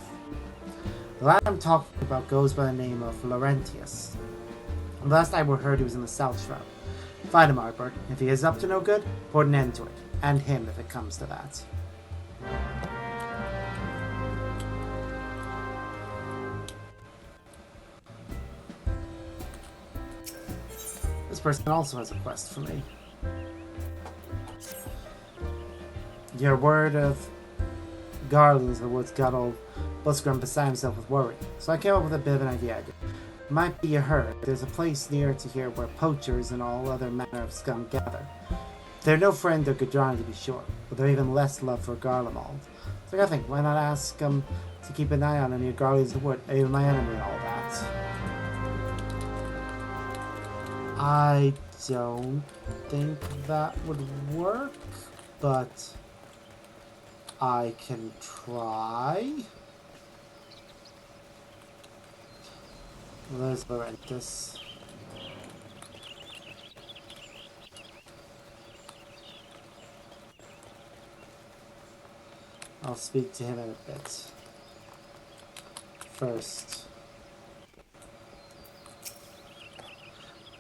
The lad I'm talking about goes by the name of Laurentius. The last I heard he was in the South Shroud. Find him, Arbert. If he is up to no good, put an end to it. And him, if it comes to that. This person also has a quest for me. Your word of Garlands of the woods got old Buskrum beside himself with worry, so I came up with a bit of an idea. It might be a herd. There's a place near to here where poachers and all other manner of scum gather. They're no friend of Gudrun, to be sure, but they're even less love for Garlemald. So I think, why not ask them to keep an eye on any of Garlands of the wood, even my enemy and all that. I don't think that would work, but I can try. Well, there's Laurentis. I'll speak to him in a bit. First.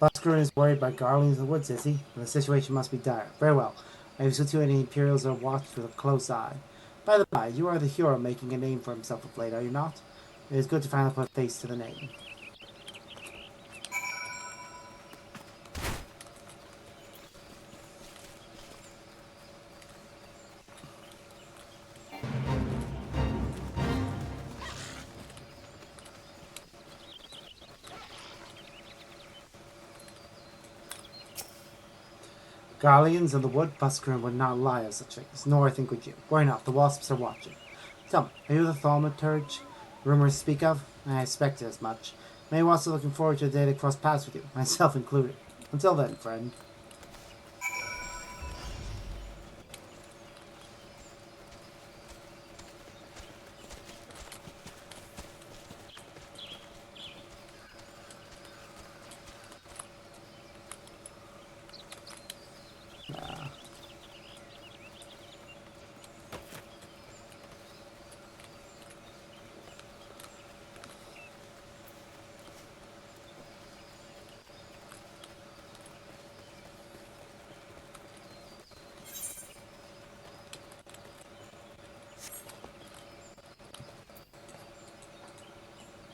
Buskrum is worried about Garlands in the woods, is he? And the situation must be dire. Very well. I have two any Imperials are watched with a close eye. By the by, you are the hero making a name for himself of late, are you not? It is good to finally put a face to the name. Garleans in the wood, Buskrum would not lie of such things, nor I think would you. Worry not, the wasps are watching. Tell me, are you the thaumaturge rumors speak of? I expected as much. May also looking forward to the day to cross paths with you, myself included. Until then, friend.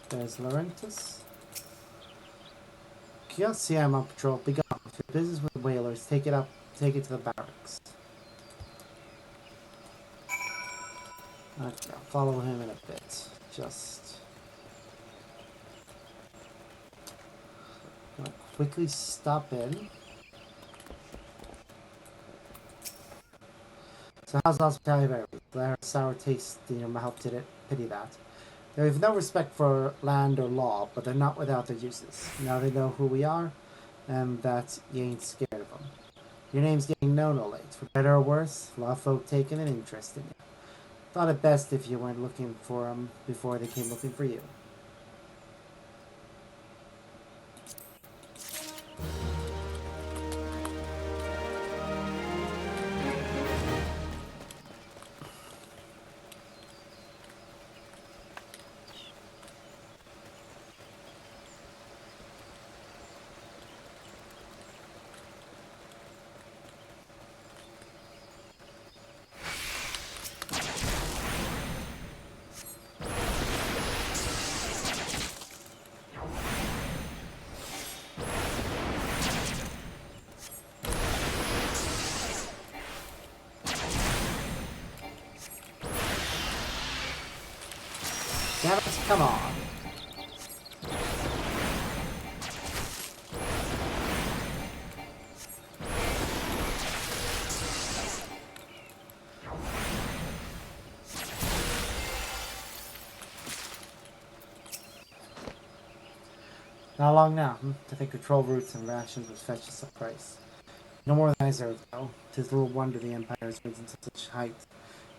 There's Laurentis. Can't see I'm on patrol. Be gone. If your business with the whalers, take it to the barracks. Okay, I'll follow him in a bit. Just gonna quickly stop in. So how's the hospitality very? There sour taste in your mouth, did it? Pity that. They have no respect for land or law, but they're not without their uses. Now they know who we are, and that you ain't scared of them. Your name's getting known of late. For better or worse, a lot of folk taking an interest in you. Thought it best if you weren't looking for them before they came looking for you. Damn it, come on. Not long now, to think control routes and rations would fetch us a price. No more than I deserve, though. 'Tis little wonder the Empire has risen to such height.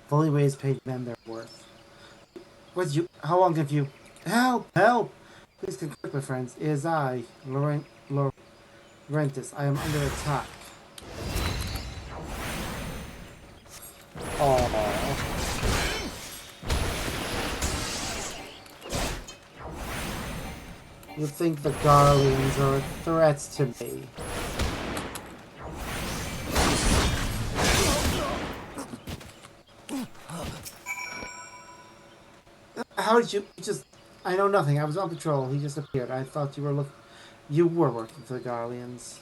If only ways paid men their worth. What's you? How long have you? Help! Help! Please come quick, my friends. It is I, Laurentis. I am under attack. Aww. You think the Garleans are a threat to me? How did you just... I know nothing. I was on patrol. He just appeared. I thought you were You were working for the Garleans.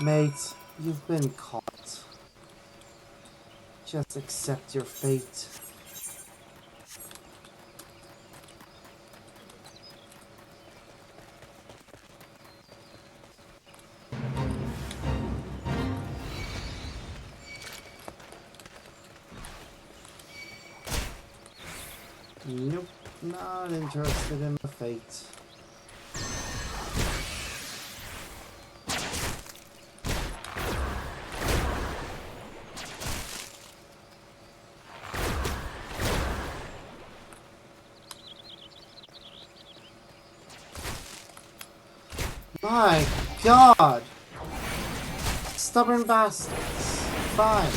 Mate, you've been caught. Just accept your fate. Nope, not interested in the fate. My God! Stubborn bastards. Fine.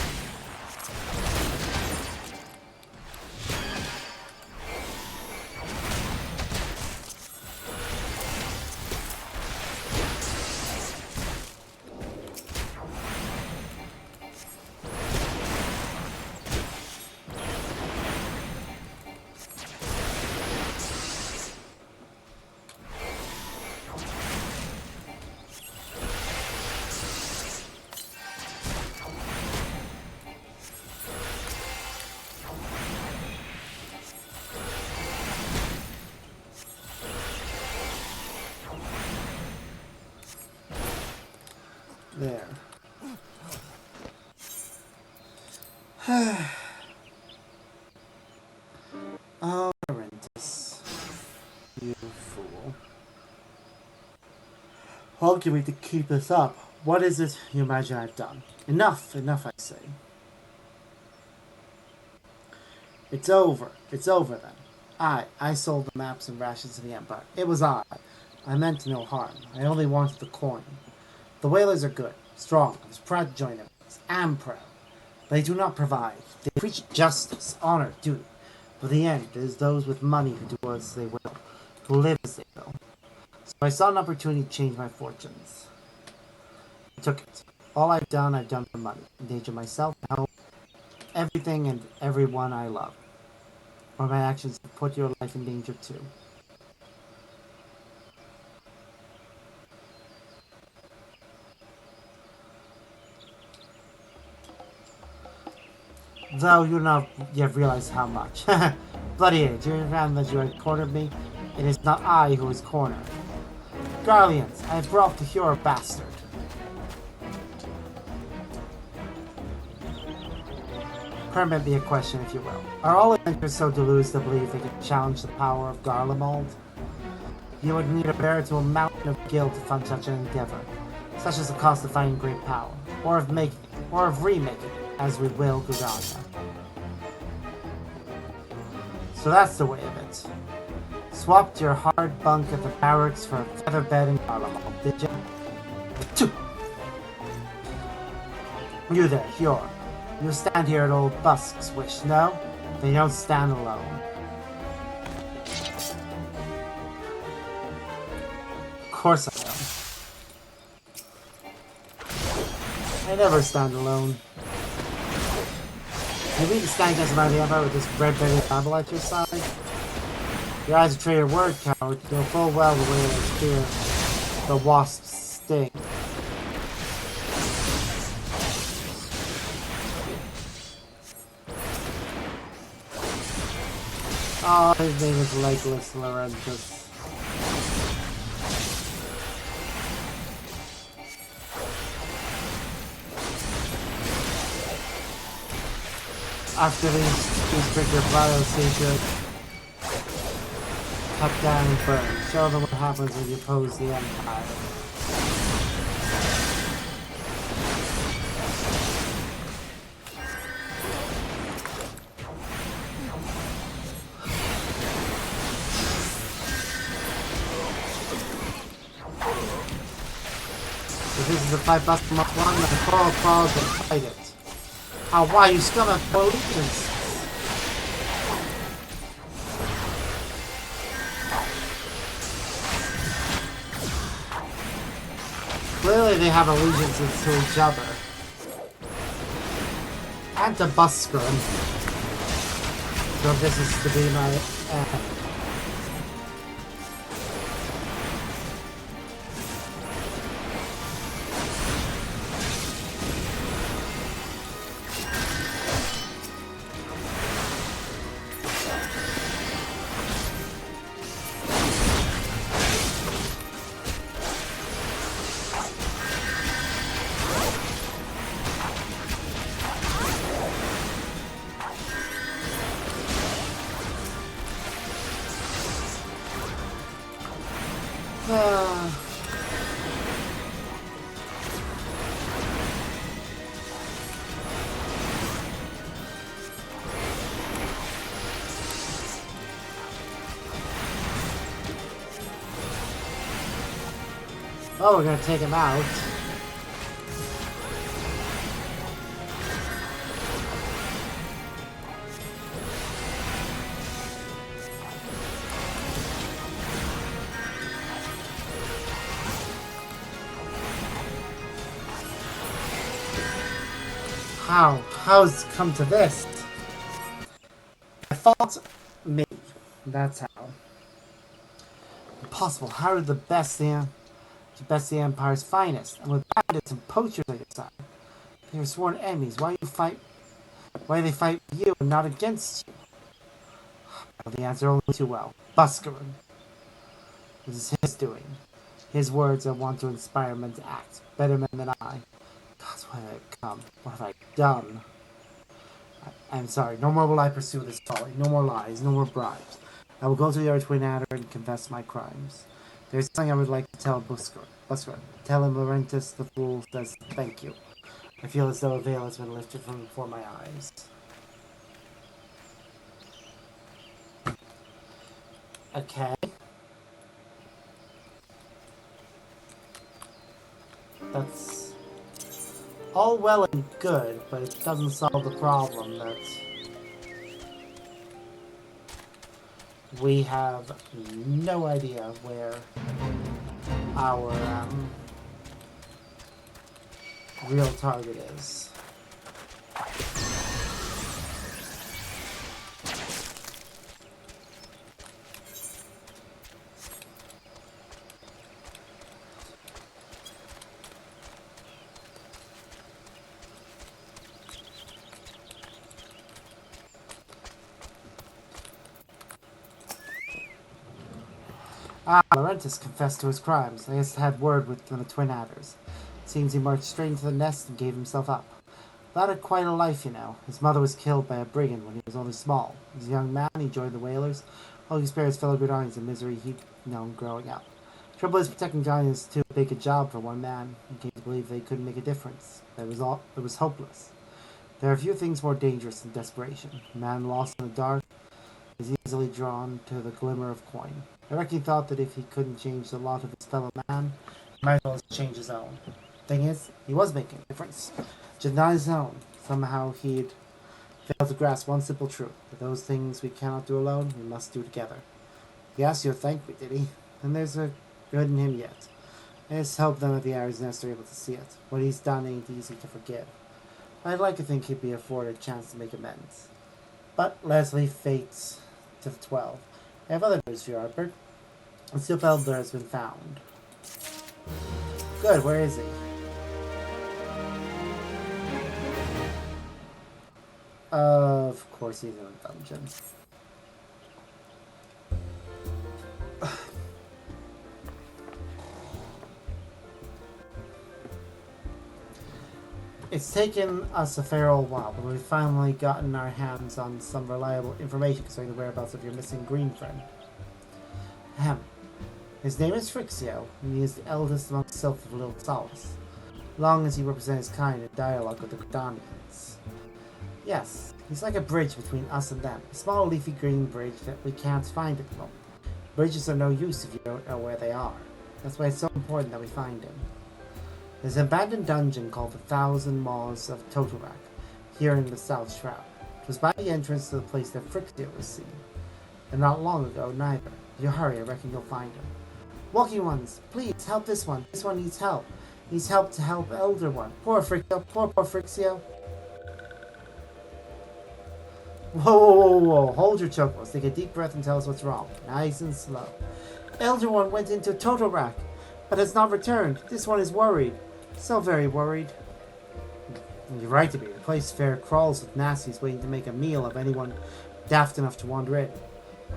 There. Oh, Rentis. You fool. How can we to keep this up? What is it you imagine I've done? Enough, enough, I say. It's over. It's over then. I sold the maps and rations to the Empire. It was I. I meant no harm. I only wanted the coin. The whalers are good, strong. I was proud to join them. I am proud. They do not provide. They preach justice, honor, duty. But in the end, it is those with money who do as they will, who live as they will. So I saw an opportunity to change my fortunes. I took it. All I've done for money. Endanger myself, help, everything and everyone I love. Or my actions have put your life in danger too. Though you not yet realize how much. Bloody age, you found that you had cornered me. It is not I who is cornered. Garleans, I have brought to your bastard. Permit me a question, if you will. Are all adventurers so deluded to believe they can challenge the power of Garlemald? You would need a veritable mountain of guilt to fund such an endeavor, such as the cost of finding great power, or of making it, or of remaking it, as we will Gudania. So that's the way of it. Swapped your hard bunk at the barracks for a feather bed in Garlemald, did you? You there, Hjor. You stand here at old Busk's wish, no? They don't stand alone. Of course I don't. I never stand alone. Maybe you can stand against the Empire with this red-bellied babble at your side? Your eyes betray your word, coward. You know full well the way they fear the wasp's sting. Oh, his name is Legless Laurentis. After these drink your blood, seem to cut down and burn. Show them what happens when you oppose the Empire. If this is a fight bust from up one, then the coral claws will fight it. Oh, why you still have no allegiance? Clearly they have allegiances to each other. And to Buskern. So this is to be my end. Oh, we're gonna take him out. How's it come to this? I thought me. That's how. Impossible. How did the best the Empire's finest, and with bandits and poachers on your side? They were sworn enemies. Why do they fight you and not against you? Well, the answer only too well. Buscarin. This is his doing. His words are one to inspire men to act. Better men than I. God's why have I come? What have I done? I'm sorry. No more will I pursue this folly. No more lies. No more bribes. I will go to the Twin Adder and confess my crimes. There's something I would like to tell Buskar. Tell him Laurentis the Fool says thank you. I feel as though a veil has been lifted from before my eyes. Okay. That's all well and good, but it doesn't solve the problem that we have no idea where our real target is. Laurentis confessed to his crimes. I just had word with the Twin Adders. It seems he marched straight into the nest and gave himself up. That had quite a life, you know. His mother was killed by a brigand when he was only small. As a young man, he joined the Whalers, while he spared his fellow Bernardians the misery he'd known growing up. Trouble is, protecting giants too big a job for one man. He came to believe they couldn't make a difference. It was hopeless. There are few things more dangerous than desperation. A man lost in the dark is easily drawn to the glimmer of coin. I reckon he thought that if he couldn't change the lot of his fellow man, he might as well change his own. Thing is, he was making a difference. Just not his own. Somehow he'd failed to grasp one simple truth. That those things we cannot do alone, we must do together. He asked you to thank me, did he? And there's a good in him yet. I just hope none of the Irish Nest are able to see it. What he's done ain't easy to forgive. I'd like to think he'd be afforded a chance to make amends. But let's leave fate to the 12. I have other news for you, Arbert. The Slyph Elder has been found. Good, where is he? Of course he's in a dungeon. It's taken us a fair old while, but we've finally gotten our hands on some reliable information concerning the whereabouts of your missing green friend. Ahem. His name is Frixio, and he is the eldest among Sylph of Little Solace, long as he represents his kind in dialogue with the Gridanians. Yes, he's like a bridge between us and them, a small leafy green bridge that we can't find at the moment. Bridges are no use if you don't know where they are. That's why it's so important that we find him. There's an abandoned dungeon called the Thousand Maws of Totorak, here in the South Shroud. It was by the entrance to the place that Frixio was seen. And not long ago, neither. If you hurry, I reckon you'll find him. Walking ones, please, help this one. This one needs help. Needs help to help Elder One. Poor Frixio, poor Frixio. Whoa. Hold your chocos. Take a deep breath and tell us what's wrong. Nice and slow. Elder One went into Totorak, but has not returned. This one is worried. So very worried. You're right to be. The place fair crawls with nasties waiting to make a meal of anyone daft enough to wander in.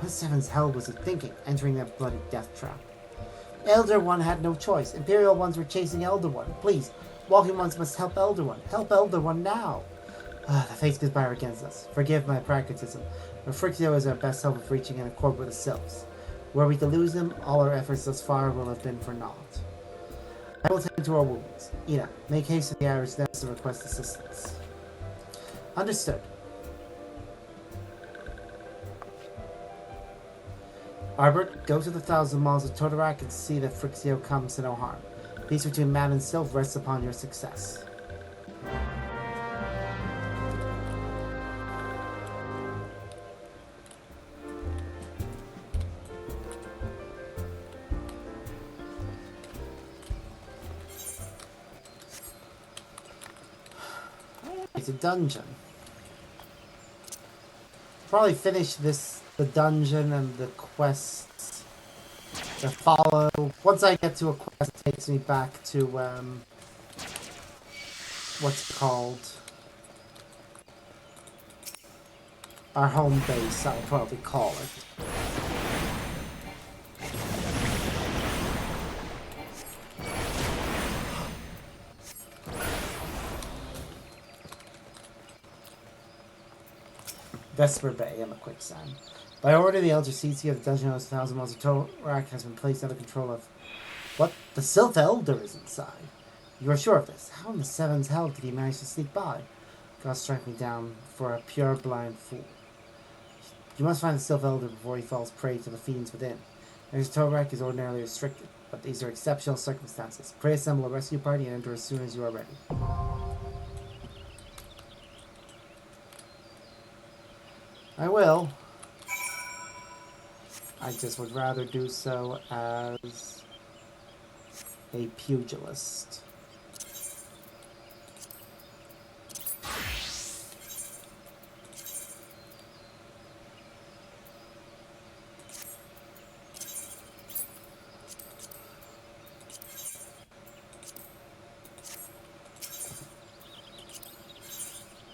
What seven's hell was he thinking, entering that bloody death trap? Elder One had no choice. Imperial ones were chasing Elder One. Please, walking ones must help Elder One. Help Elder One now. The fates conspire against us. Forgive my pragmatism, but Frixio is our best hope of reaching an accord with the Sylphs. Were we to lose him, all our efforts thus far will have been for naught. I will tend to our wounds. Ina, make haste to the Irish nest to request assistance. Understood. Arbert, go to the Thousand Maws of Totorak and see that Frixio comes to no harm. Peace between man and Sylph rests upon your success. It's a dungeon. Probably finish the dungeon and the quests that follow. Once I get to a quest, it takes me back to what's it called? Our home base, I'll probably call it. Vesper Bay and the Quicksand. By order of the Elder CC of the Dungeon House, 1,000 Miles of Totorak has been placed under control of... What? The Sylph Elder is inside. You are sure of this? How in the seven's hell did he manage to sneak by? God strike me down for a pure blind fool. You must find the Sylph Elder before he falls prey to the fiends within. His Totorak is ordinarily restricted, but these are exceptional circumstances. Pray assemble a rescue party and enter as soon as you are ready. I will. I just would rather do so as a pugilist.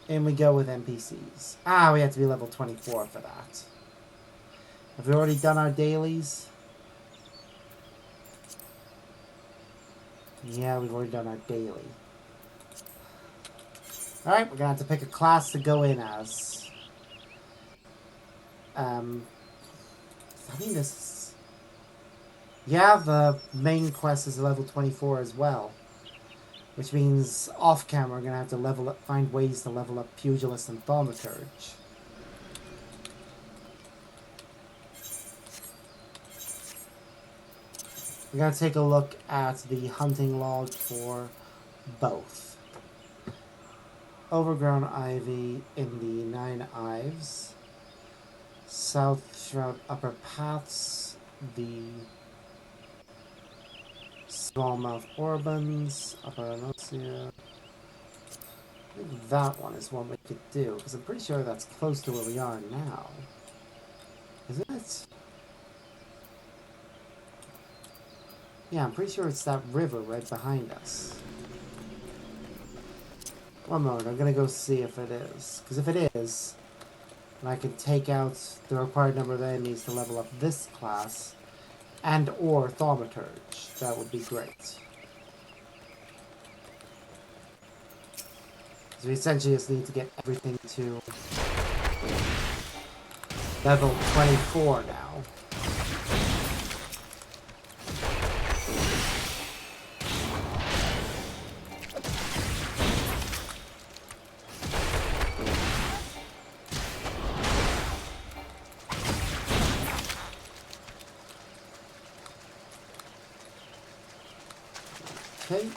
And we go with NPCs. We have to be level 24 for that. Have we already done our dailies? Yeah, we've already done our daily. Alright, we're gonna have to pick a class to go in as. I think this... Yeah, the main quest is level 24 as well. Which means off camera we're gonna have to level up, find ways to level up Pugilist and Thaumaturge. We're gonna take a look at the hunting log for both. Overgrown ivy in the 9 Ives. South Shroud Upper Paths, the Smallmouth Orbans, Upper Anosia. I think that one is one we could do, because I'm pretty sure that's close to where we are now. Isn't it? Yeah, I'm pretty sure it's that river right behind us. One moment, I'm gonna go see if it is. Because if it is, then I can take out the required number of enemies to level up this class and or Thaumaturge. That would be great. So we essentially just need to get everything to level 24 now. Okay.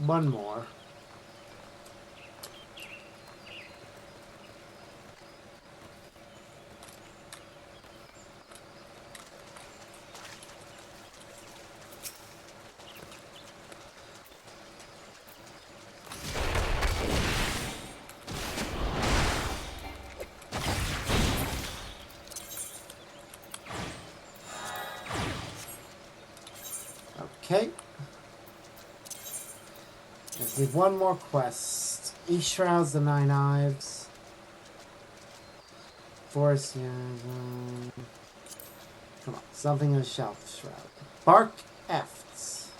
One more. Okay. Let's do one more quest. East Shrouds, the Nine Knives. Forest, yeah. Come on, something in the Shelf Shroud. Bark Efts.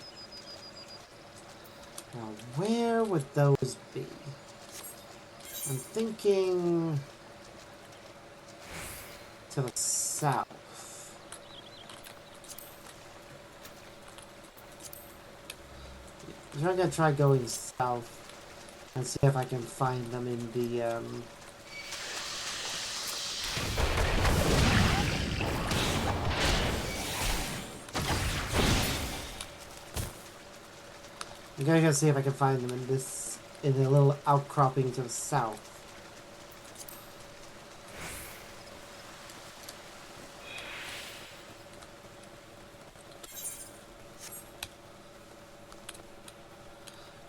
Now, where would those be? I'm thinking to the south. I'm gonna try going south and see if I can find them in the I'm gonna go see if I can find them in a little outcropping to the south.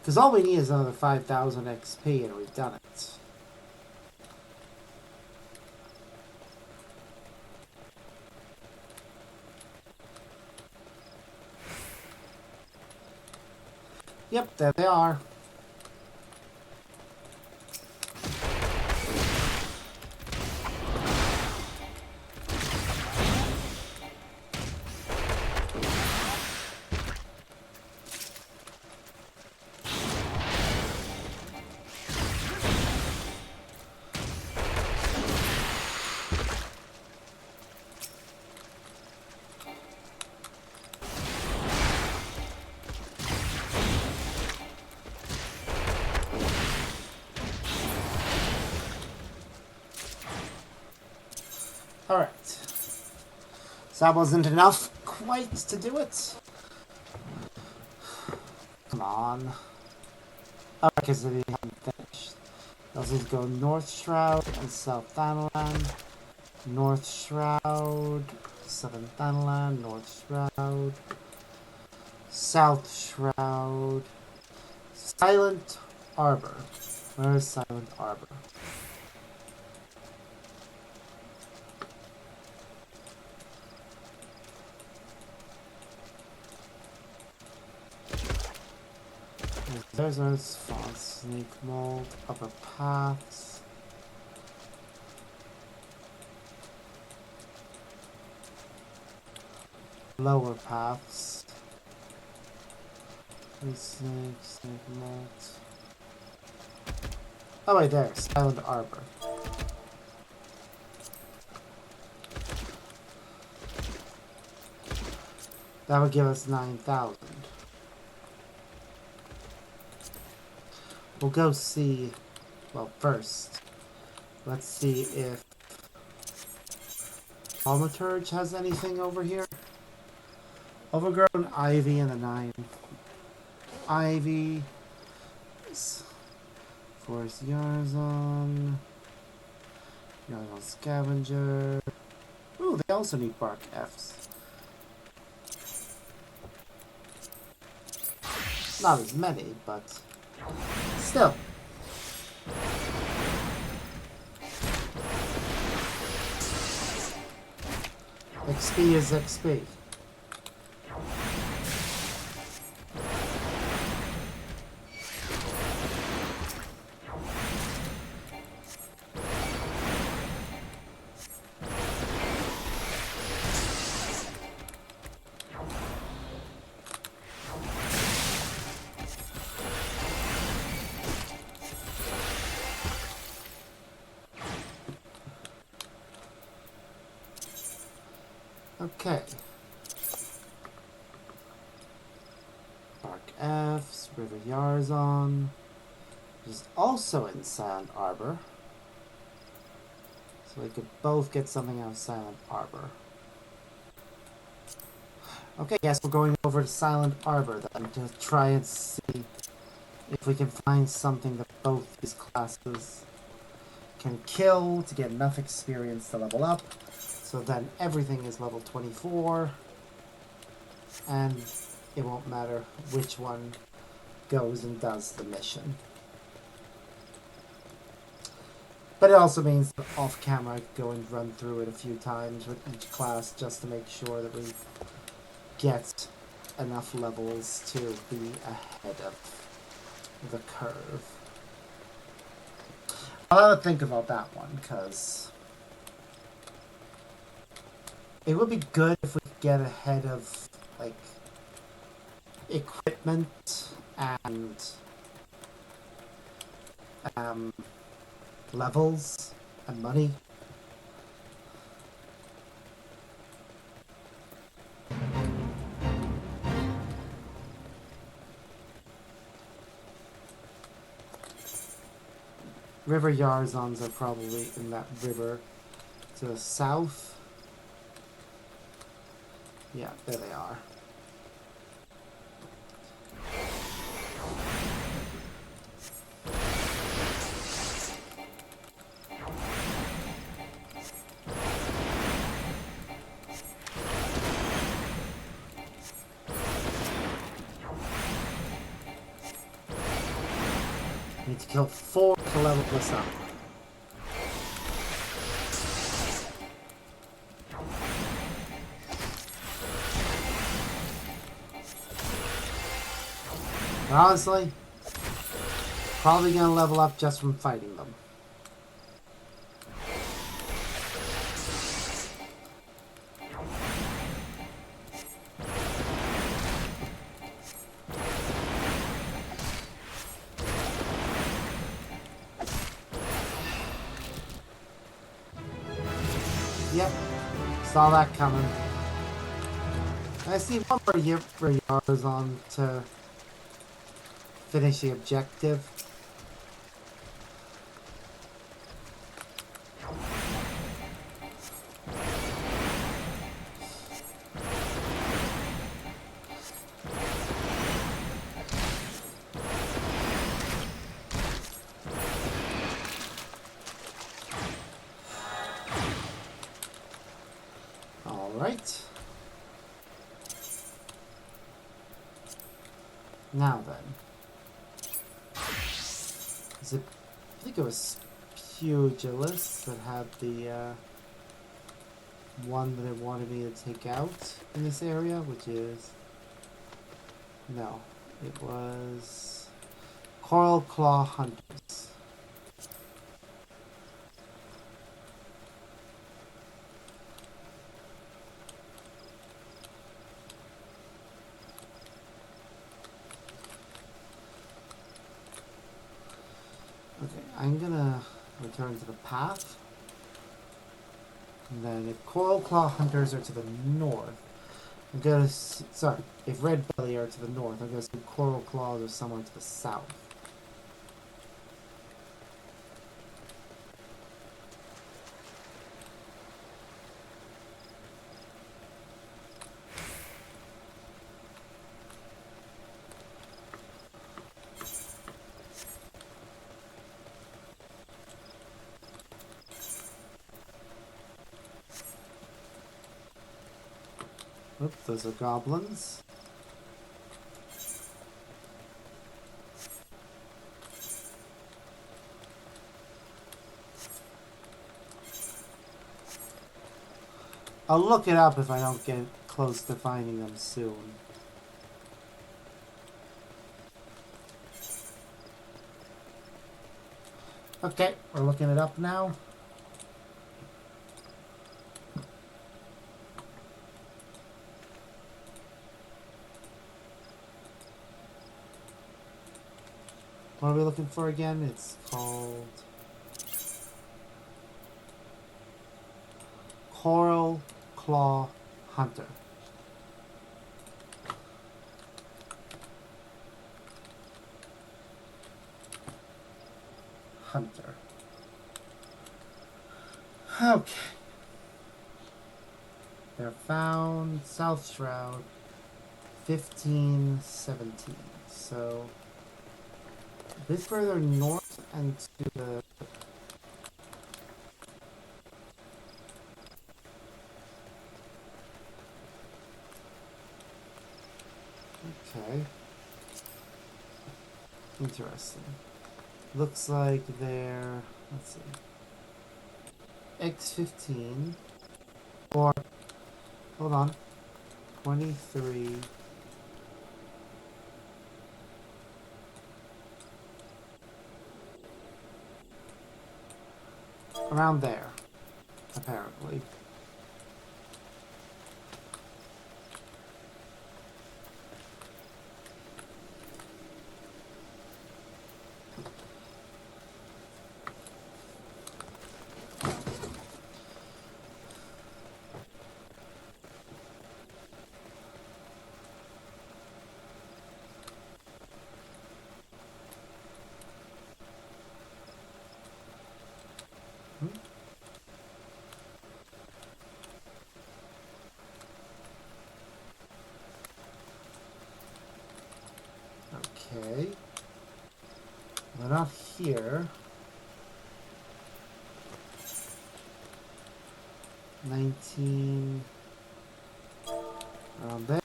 Because all we need is another 5,000 XP and we've done it. Yep, there they are. Alright. So that wasn't enough quite to do it. Come on. Oh, because we haven't finished. Let's just go North Shroud and South Thanalan. North Shroud, Southern Thanalan, North Shroud, South Shroud, Silent Arbor. Where is Silent Arbor? There's no spawn. Snake Mold, Upper Paths. Lower Paths. Snake Mold. Oh wait, there, Silent Arbor. That would give us 9,000. We'll go see, well first, let's see if Thaumaturge has anything over here. Overgrown Ivy and the 9. Ivy. Forest Yarzon. Yarzon Scavenger. Ooh, they also need Bark Fs. Not as many, but still. XP is XP. Okay. Bark Fs, River Yarzon. which is also in Silent Arbor. So we could both get something out of Silent Arbor. Okay, yes, we're going over to Silent Arbor then to try and see if we can find something that both these classes can kill to get enough experience to level up. So then everything is level 24, and it won't matter which one goes and does the mission. But it also means that off camera I go and run through it a few times with each class just to make sure that we get enough levels to be ahead of the curve. I'll have to think about that one, because it would be good if we could get ahead of, like, equipment and levels and money. River Yarzons are probably in that river to the south. Yeah, there they are. Need to kill 4 to level this up. But honestly, probably gonna level up just from fighting them. Yep, saw that coming. I see one more Yarzon to finish the objective. Alright. Now then. Is it, I think it was Pugilist that had the one that it wanted me to take out in this area, which is... No, it was Coral Claw Hunters. Okay, I'm gonna return to the path. And then if Coral Claw Hunters are to the north, I'm gonna sorry, if Red Belly are to the north, I'm gonna assume Coral Claws are somewhere to the south. Oops, those are goblins. I'll look it up if I don't get close to finding them soon. Okay, we're looking it up now. What are we looking for again? It's called Coral Claw Hunter. hunter. Okay. They're found South Shroud 1517. So a bit further north and to the okay. Interesting. Looks like they're let's see. X15 or hold on. 23 around there, apparently. Okay. They're not here. 19 around there.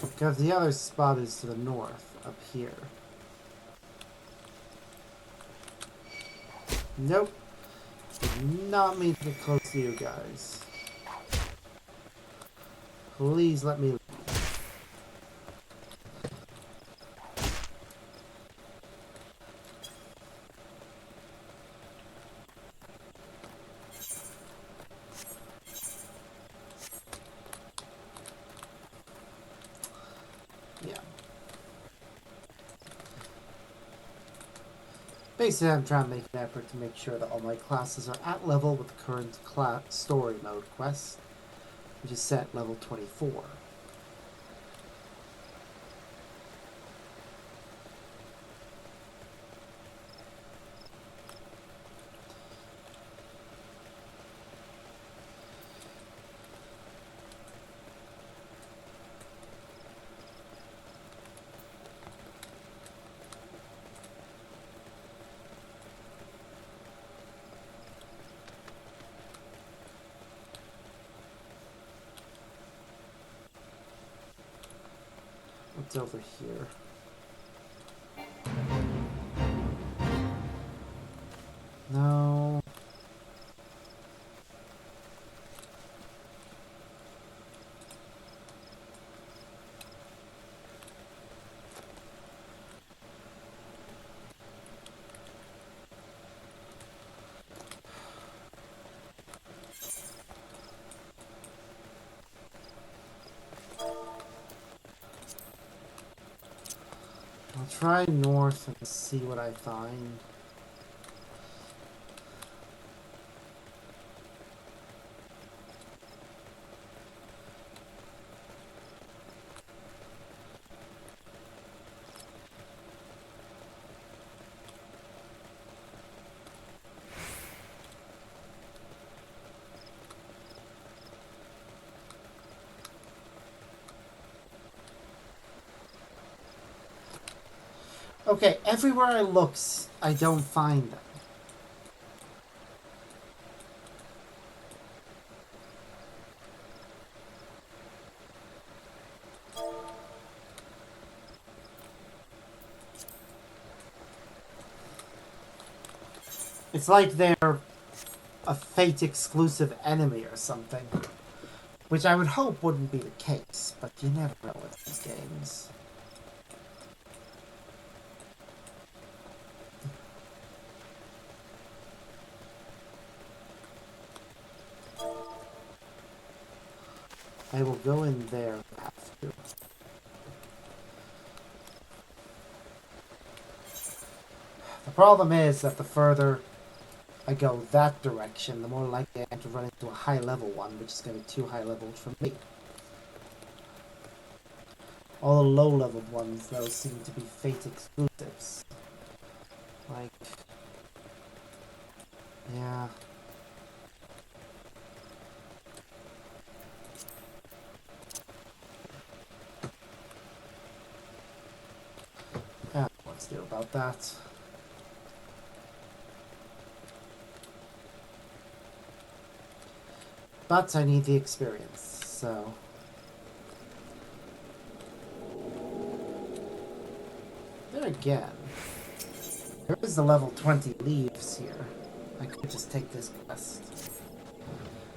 Because the other spot is to the north, up here. Nope. Did not mean to get close to you guys. Please let me. Yeah. Basically, I'm trying to make an effort to make sure that all my classes are at level with the current story mode quest, which is set level 24. What's over here? No. I'll try north and see what I find. Okay, everywhere I look, I don't find them. It's like they're a Fate exclusive enemy or something. Which I would hope wouldn't be the case, but you never know with these games. I will go in there if I have to. The problem is that the further I go that direction, the more likely I am to run into a high-level one, which is going to be too high-leveled for me. All the low-leveled ones, though, seem to be Fate exclusives. Like... yeah... What's new about that? But I need the experience, so... There again. There is the level 20 leaves here. I could just take this quest.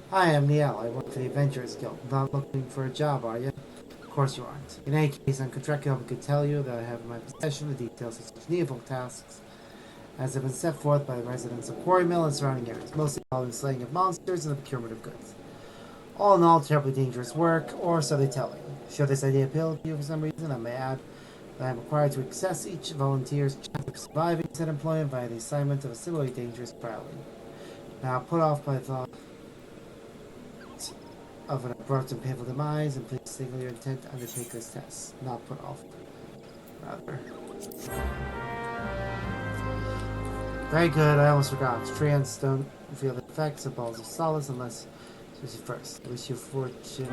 Hi, I'm Niel. I work for the Adventurers Guild. Not looking for a job, are you? Of course you aren't. In any case, I'm contractual and could tell you that I have in my possession the details of such needful tasks as have been set forth by the residents of Quarry Mill and surrounding areas, mostly involving the slaying of monsters and the procurement of goods. All in all, terribly dangerous work, or so they tell me. Should this idea appeal to you for some reason, I may add that I am required to assess each volunteer's chance of surviving said employment via the assignment of a similarly dangerous prowling. Now, put off by the thought of an abrupt and painful demise, and please signal your intent to undertake this test. Not put off, rather. Very good, I almost forgot. Treants don't feel the effects of balls of solace unless you first. I wish you fortune.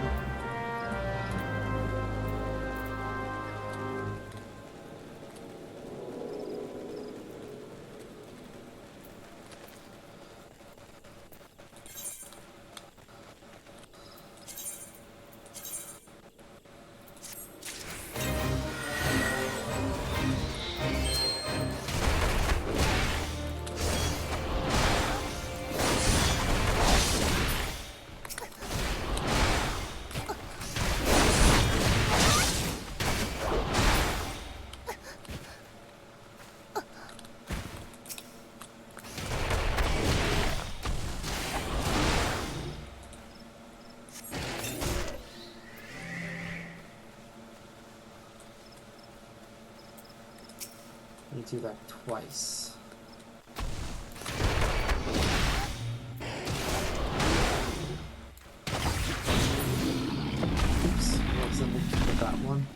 Let me do that twice. Oops, wasn't looking for that one.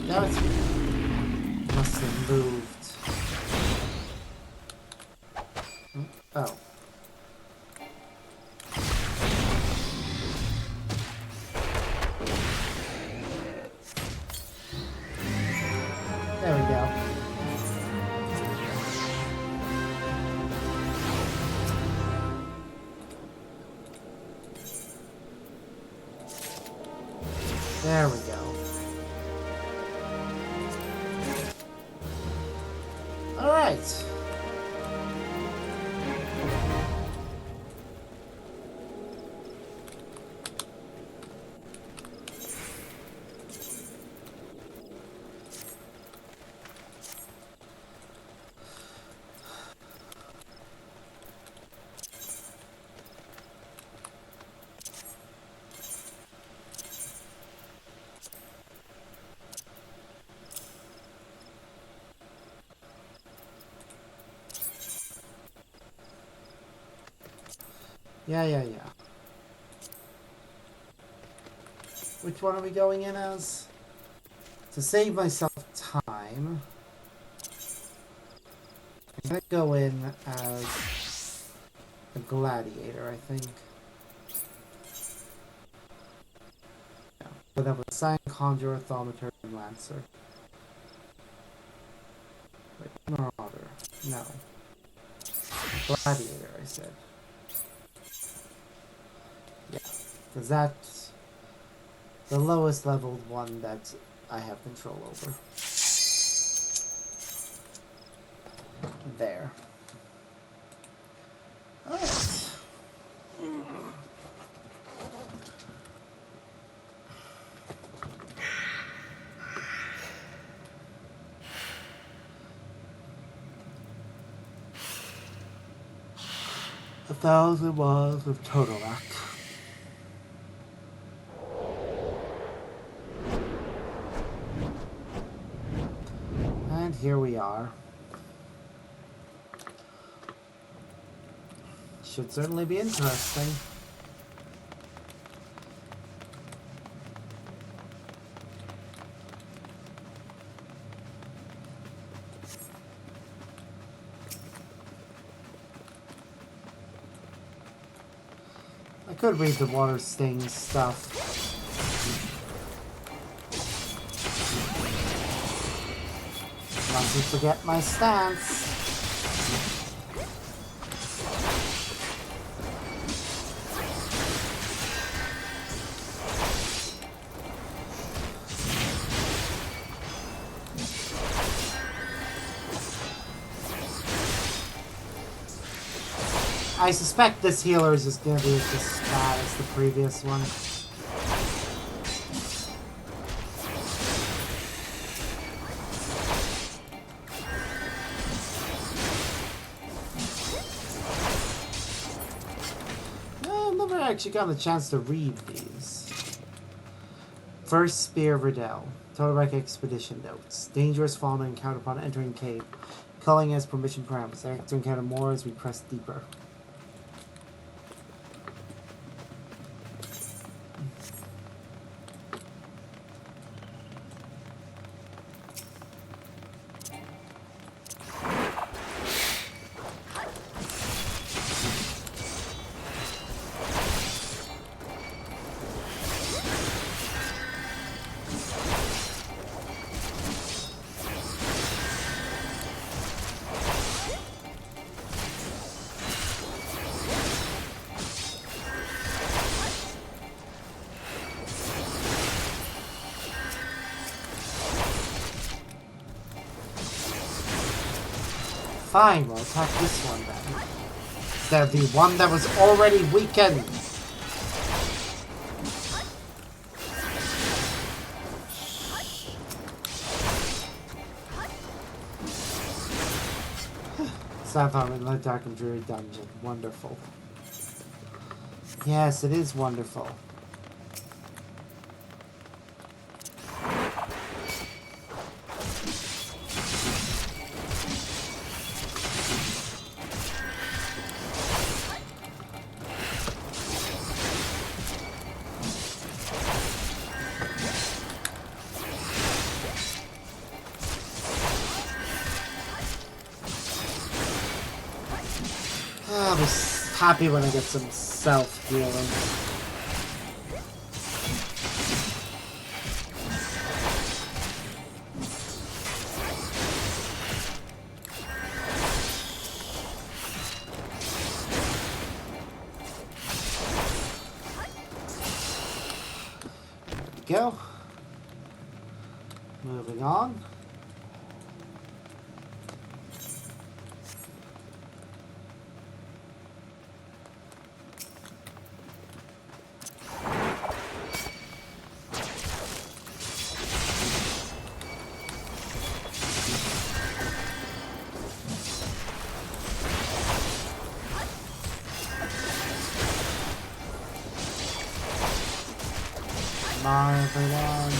Now it's must have moved. Oh. There we go. There we go. All right. Yeah. Which one are we going in as? To save myself time, I'm gonna go in as a gladiator, I think. Yeah. But that was Sign, Conjurer, Thaumaturge, and Lancer. Wait, Marauder. No. Gladiator, I said. Yeah, because that's the lowest leveled one that I have control over. There. Alright. $1,000 miles of Totolac. here we are. Should certainly be interesting. I could read the water sting stuff. Mustn't forget my stance. I suspect this healer is just going to be as bad as the previous one. I've never actually gotten a chance to read these. First Spear of Riddell. Todorek Expedition Notes. Dangerous fauna encountered upon entering cave. Culling as permission parameters. I have to encounter more as we press deeper. Fine, we'll attack this one then. Instead of the one that was already weakened. Sapphire in the dark and dreary dungeon. Wonderful. Yes, it is wonderful. I'll be happy when I get some self-healing. There we go. Moving on. Everyone.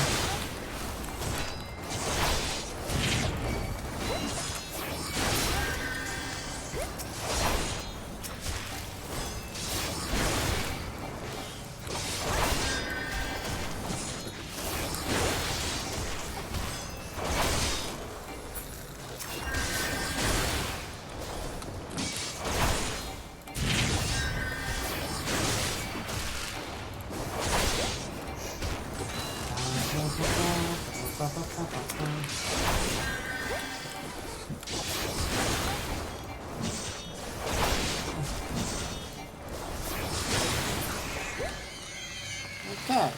Okay.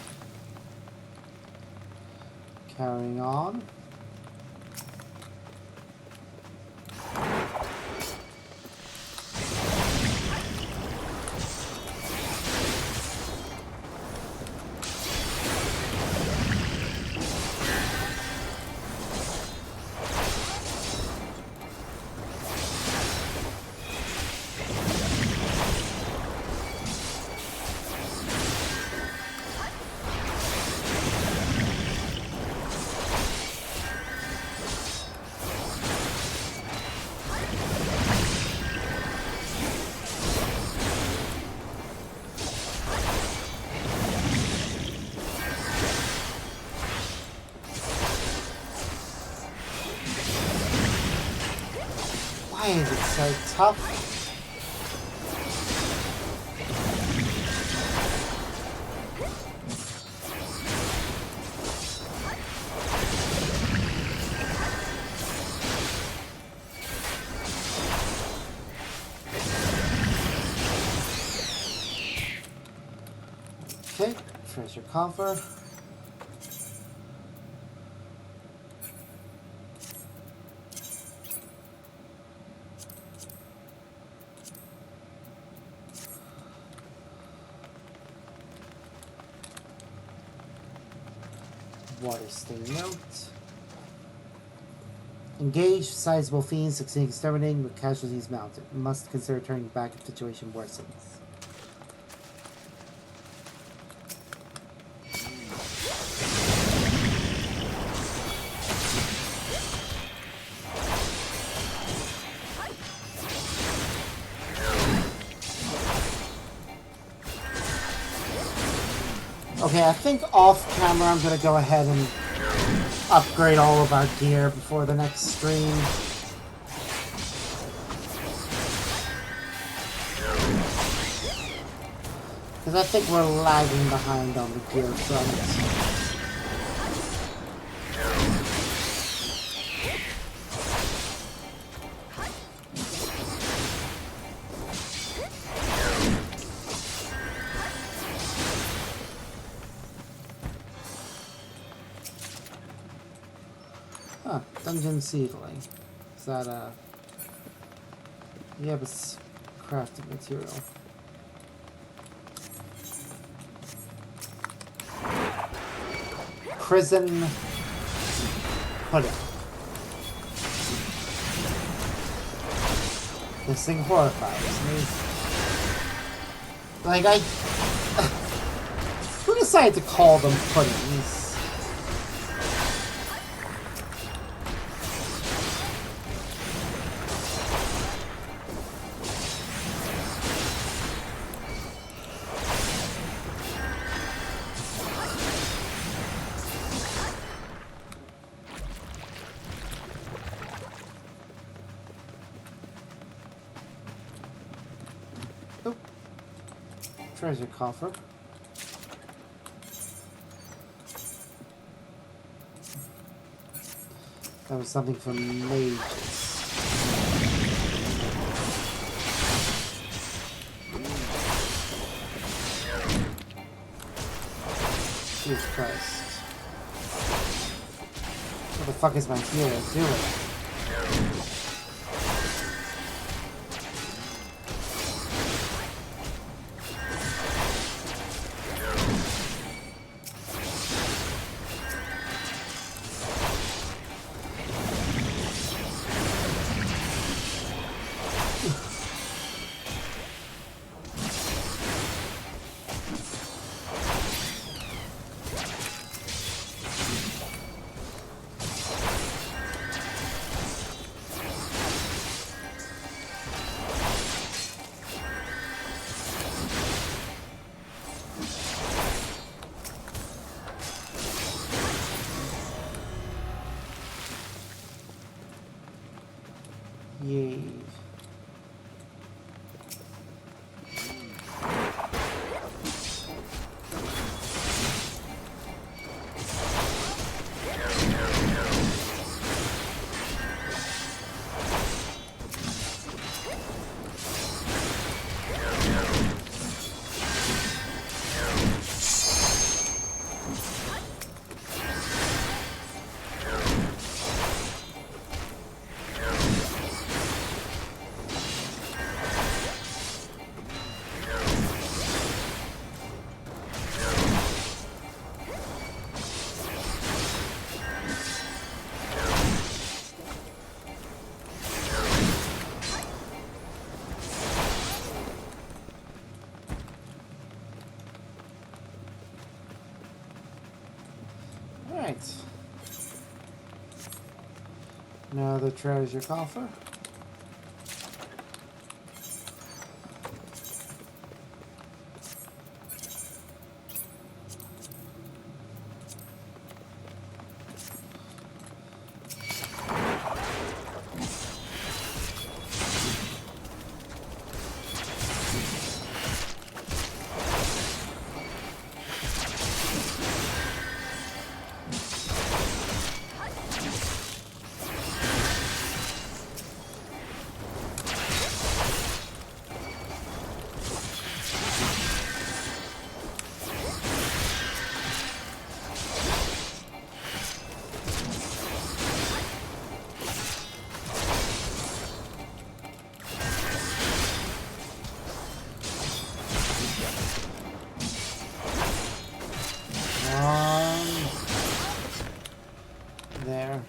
Carrying on. Why is it so tough? Okay, treasure coffer. Water stain note. Engage sizable fiends, succeeding exterminating with casualties mounted. Must consider turning back if the situation worsens. Okay, I think off camera I'm gonna go ahead and upgrade all of our gear before the next stream. Because I think we're lagging behind on the gear front. Huh, dungeon seedling. Is that a... Yeah, but it's crafted material. Prison pudding. This thing horrifies me. Like, who decided to call them puddings? Treasure coffer. That was something from mages. Jesus Christ. What the fuck is my hero doing? Yay. Alright. Another treasure coffer. there.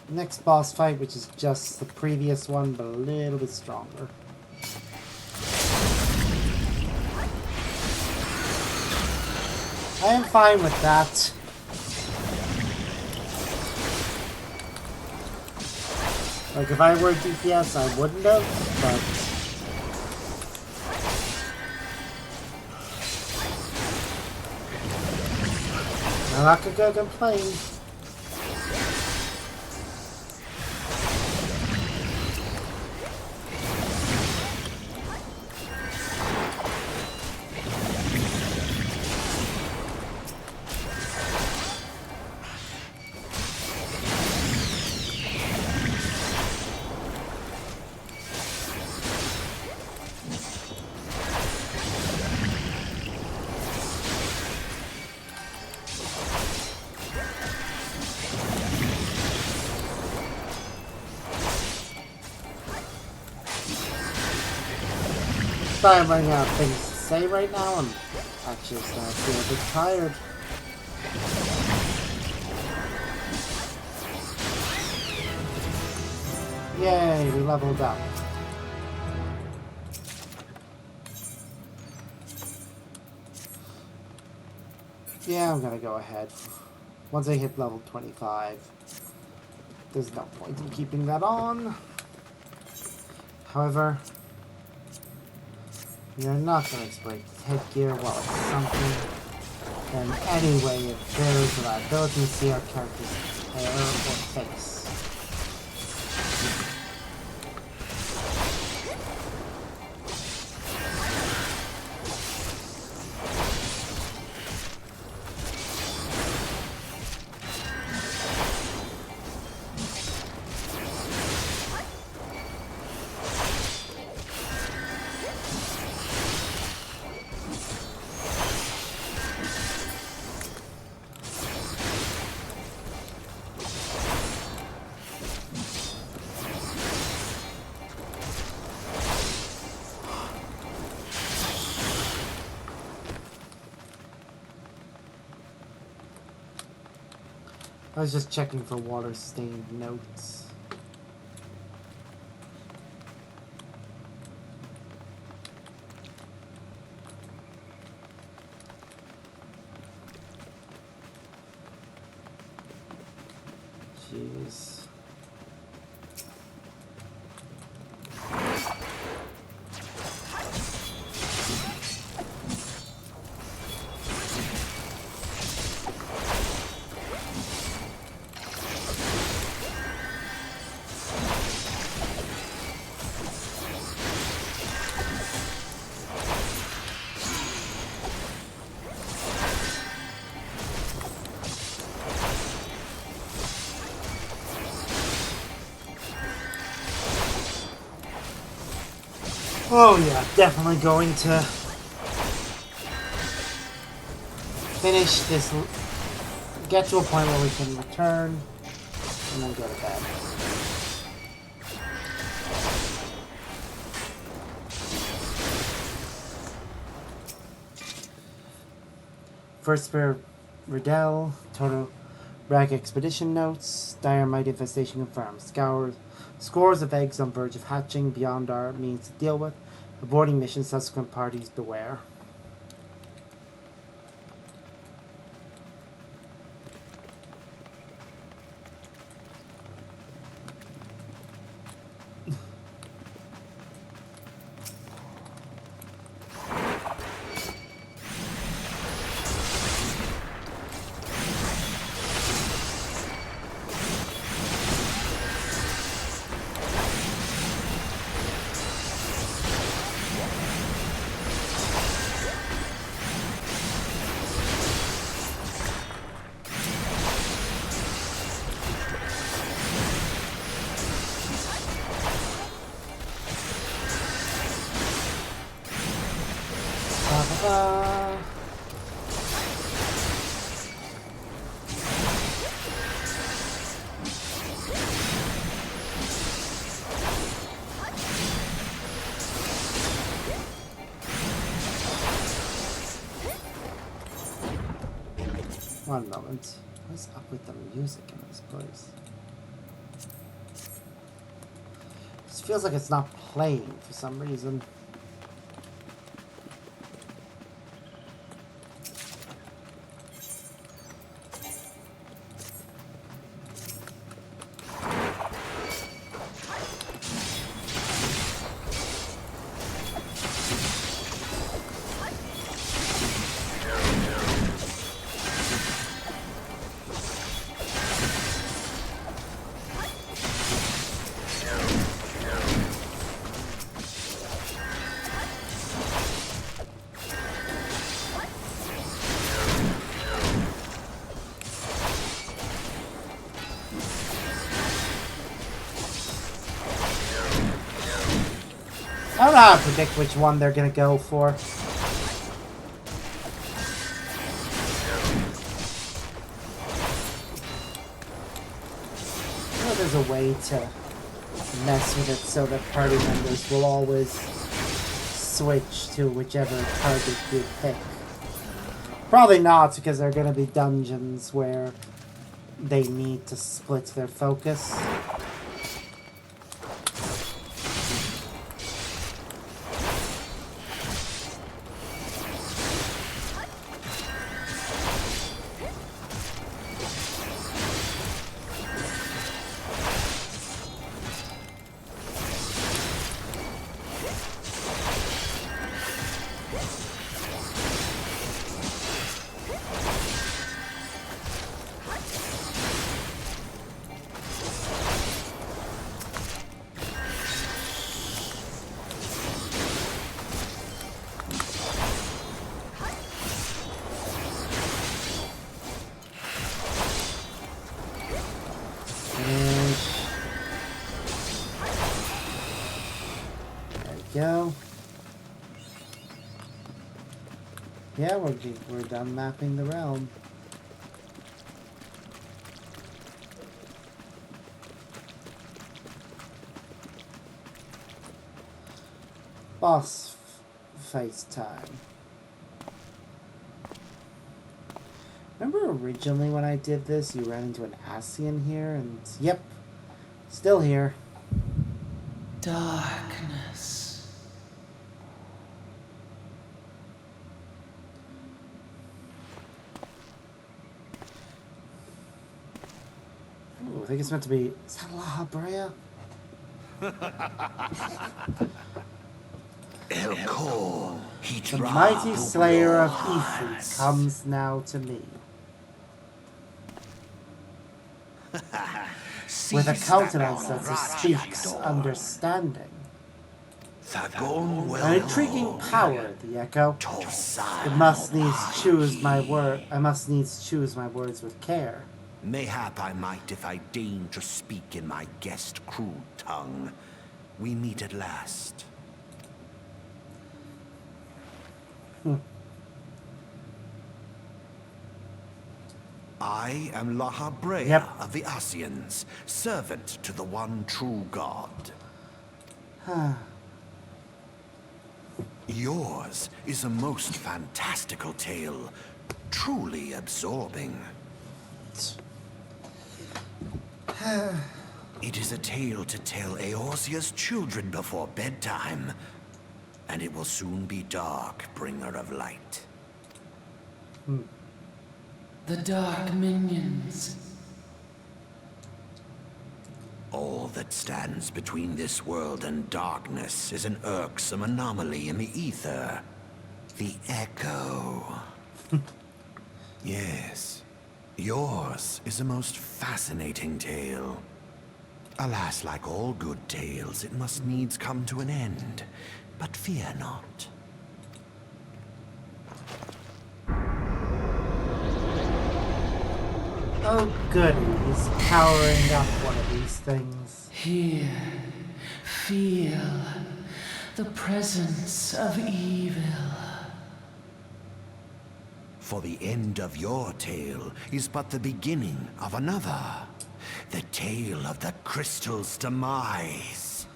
Next boss fight, which is just the previous one, but a little bit stronger. I am fine with that. Like, if I were DPS, I wouldn't have, but... I'm not gonna complain. Sorry I'm running out of things to say right now. I'm actually starting to feel a bit tired. Yay, we leveled up. Yeah, I'm gonna go ahead. Once I hit level 25, there's no point in keeping that on. However, we are not going to exploit this headgear while it's something. And anyway, it varies with our ability to see our character's hair or face. I was just checking for water-stained notes. Jeez. Oh yeah, definitely going to finish this, get to a point where we can return, and then go to bed. First Spear Riddell, Total Bragg Expedition Notes, Dire Might Infestation confirmed. Scores of eggs on verge of hatching beyond our means to deal with. Aborting mission, subsequent parties beware. One moment. What's up with the music in this place? It feels like it's not playing for some reason. I don't know how to predict which one they're gonna go for. I know there's a way to mess with it so that party members will always switch to whichever target you pick. Probably not, because there are gonna be dungeons where they need to split their focus. Go. Yeah, we're done mapping the realm. Boss face time. Remember originally when I did this, you ran into an Asian here, and yep, still here. Darkness. Ooh, I think it's meant to be. Is that La Brea? The mighty slayer of Ifrit comes now to me. With a countenance that speaks understanding. An intriguing power, the echo. It must needs choose my word. I must needs choose my words with care. Mayhap I might if I deign to speak in my guest crude tongue. We meet at last. I am La Brea of the Asians, servant to the one true God. Yours is a most fantastical tale, truly absorbing. It is a tale to tell Eorzea's children before bedtime, and it will soon be dark, bringer of light. The dark minions. All that stands between this world and darkness is an irksome anomaly in the ether. The Echo. Yes. Yours is a most fascinating tale. Alas, like all good tales, it must needs come to an end. But fear not. Oh goody, he's powering up one of these things. Here, feel the presence of evil. For the end of your tale is but the beginning of another. The tale of the crystal's demise.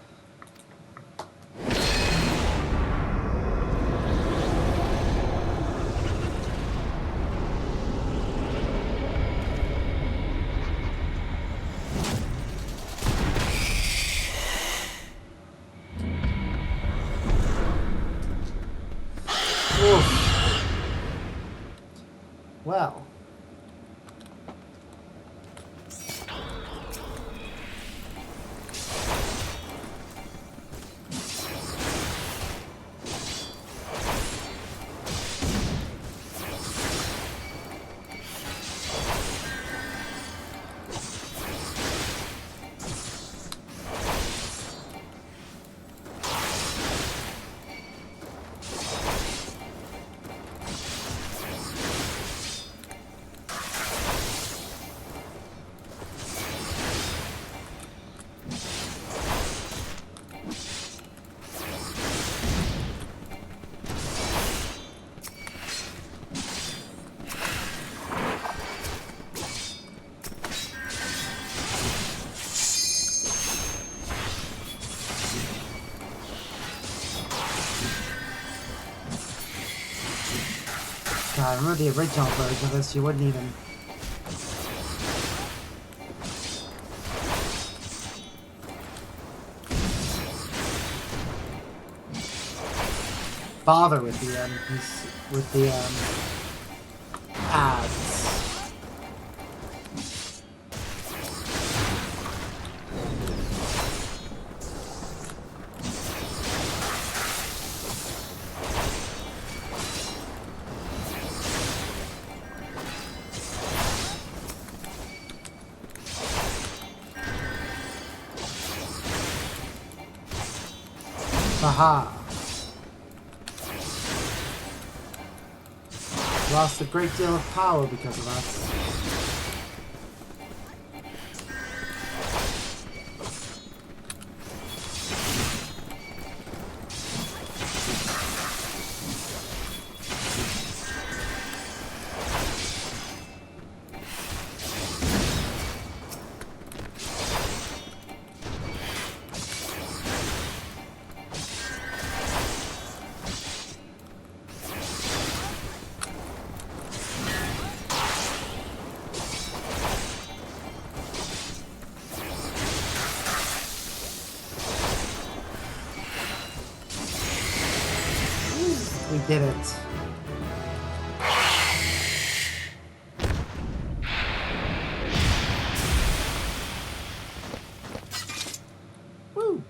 I remember the original version of this, you wouldn't even bother with the ads. Aha! Lost a great deal of power because of us. We did it. Woo!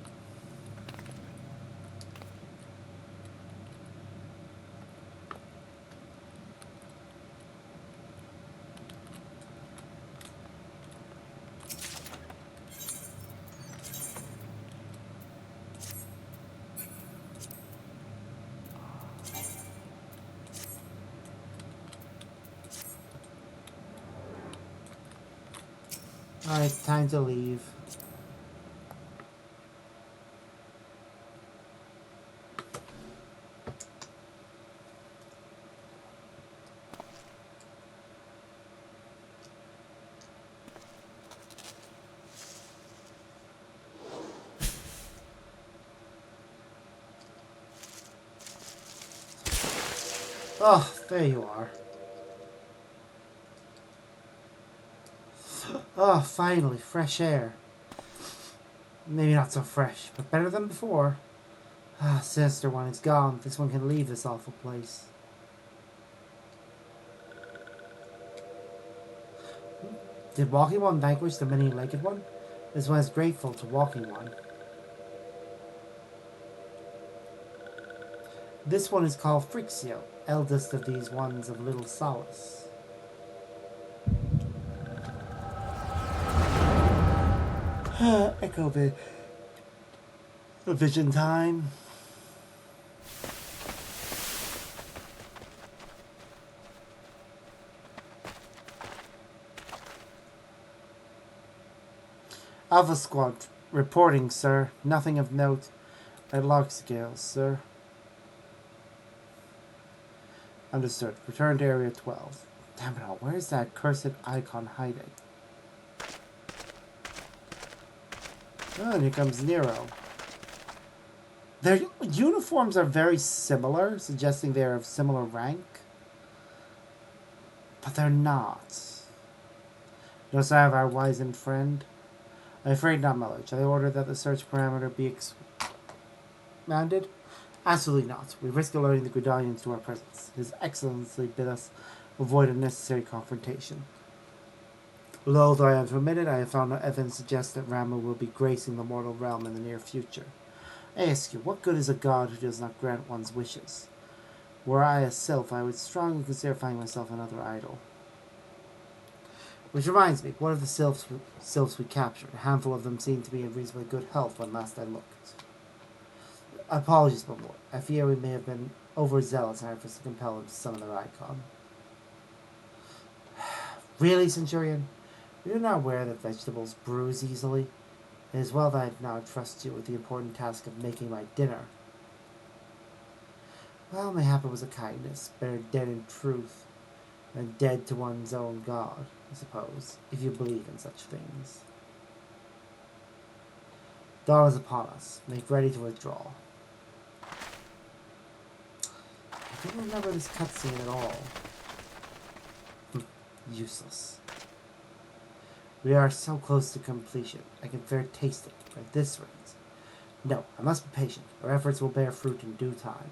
Alright, time to leave. Oh, there you are. Oh, finally, fresh air. Maybe not so fresh, but better than before. Ah, sinister one, it's gone. This one can leave this awful place. Did Walking One vanquish the many-legged one? This one is grateful to Walking One. This one is called Frixio, eldest of these ones of little solace. Echo vision time. Alpha Squad reporting, sir. Nothing of note at log scales, sir. Understood. Return to Area 12. Damn it all, where's that cursed icon hiding? Oh, and here comes Nero. Their uniforms are very similar, suggesting they are of similar rank. But they're not. No sign of our wizened friend? I'm afraid not, my lord. Shall I order that the search parameter be expanded? Absolutely not. We risk alerting the Gridanians to our presence. His Excellency bid us avoid unnecessary confrontation. Although I am permitted, I have found no evidence suggests that Rama will be gracing the mortal realm in the near future. I ask you, what good is a god who does not grant one's wishes? Were I a Sylph, I would strongly consider finding myself another idol. Which reminds me, what of the Sylphs we captured? A handful of them seemed to be in reasonably good health when last I looked. Apologies, my lord. I fear we may have been overzealous in our efforts to compel them to summon their icon. Really, Centurion? You're not aware that vegetables bruise easily? It is well that I now trust you with the important task of making my dinner. Well, mayhap it was a kindness, better dead in truth than dead to one's own god, I suppose, if you believe in such things. Dawn is upon us. Make ready to withdraw. I don't remember this cutscene at all. Useless. We are so close to completion. I can fair taste it, like this rings. No, I must be patient. Our efforts will bear fruit in due time.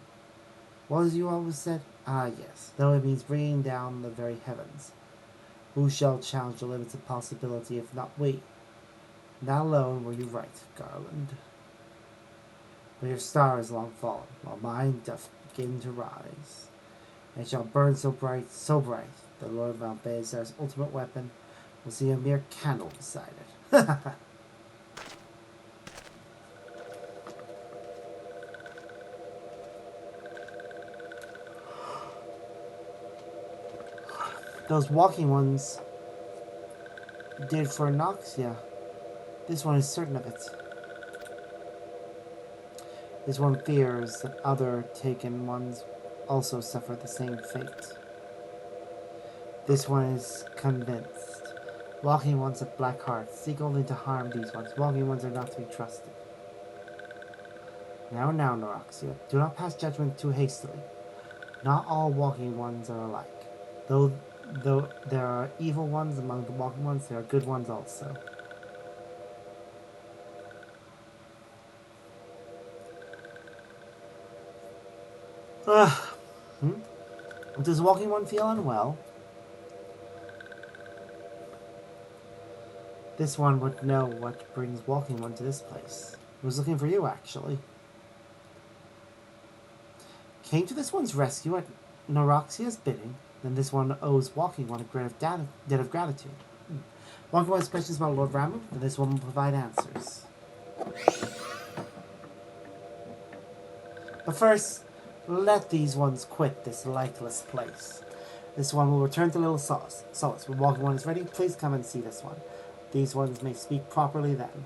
What as you always said? Ah, yes, though it means bringing down the very heavens. Who shall challenge the limits of possibility if not we? Not alone were you right, Garland. But your star is long fallen, while mine doth begin to rise. And it shall burn so bright, the Lord of Mount Beazar's ultimate weapon will see a mere candle beside it. Those walking ones did for Noxia. This one is certain of it. This one fears that other taken ones also suffer the same fate. This one is convinced. Walking ones have black hearts, seek only to harm these ones. Walking ones are not to be trusted. Now, Noxia, do not pass judgment too hastily. Not all walking ones are alike. Though there are evil ones among the walking ones, there are good ones also. Does walking one feel unwell? This one would know what brings walking one to this place. It was looking for you, actually. Came to this one's rescue at Noroxia's bidding. Then this one owes walking one a great debt of gratitude. Walking one has questions about Lord Ramu, and this one will provide answers. But first, let these ones quit this lightless place. This one will return to Little Solace. When walking one is ready, please come and see this one. These ones may speak properly then.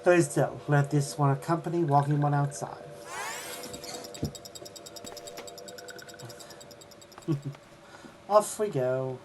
Please do. Let this one accompany walking one outside. Off we go.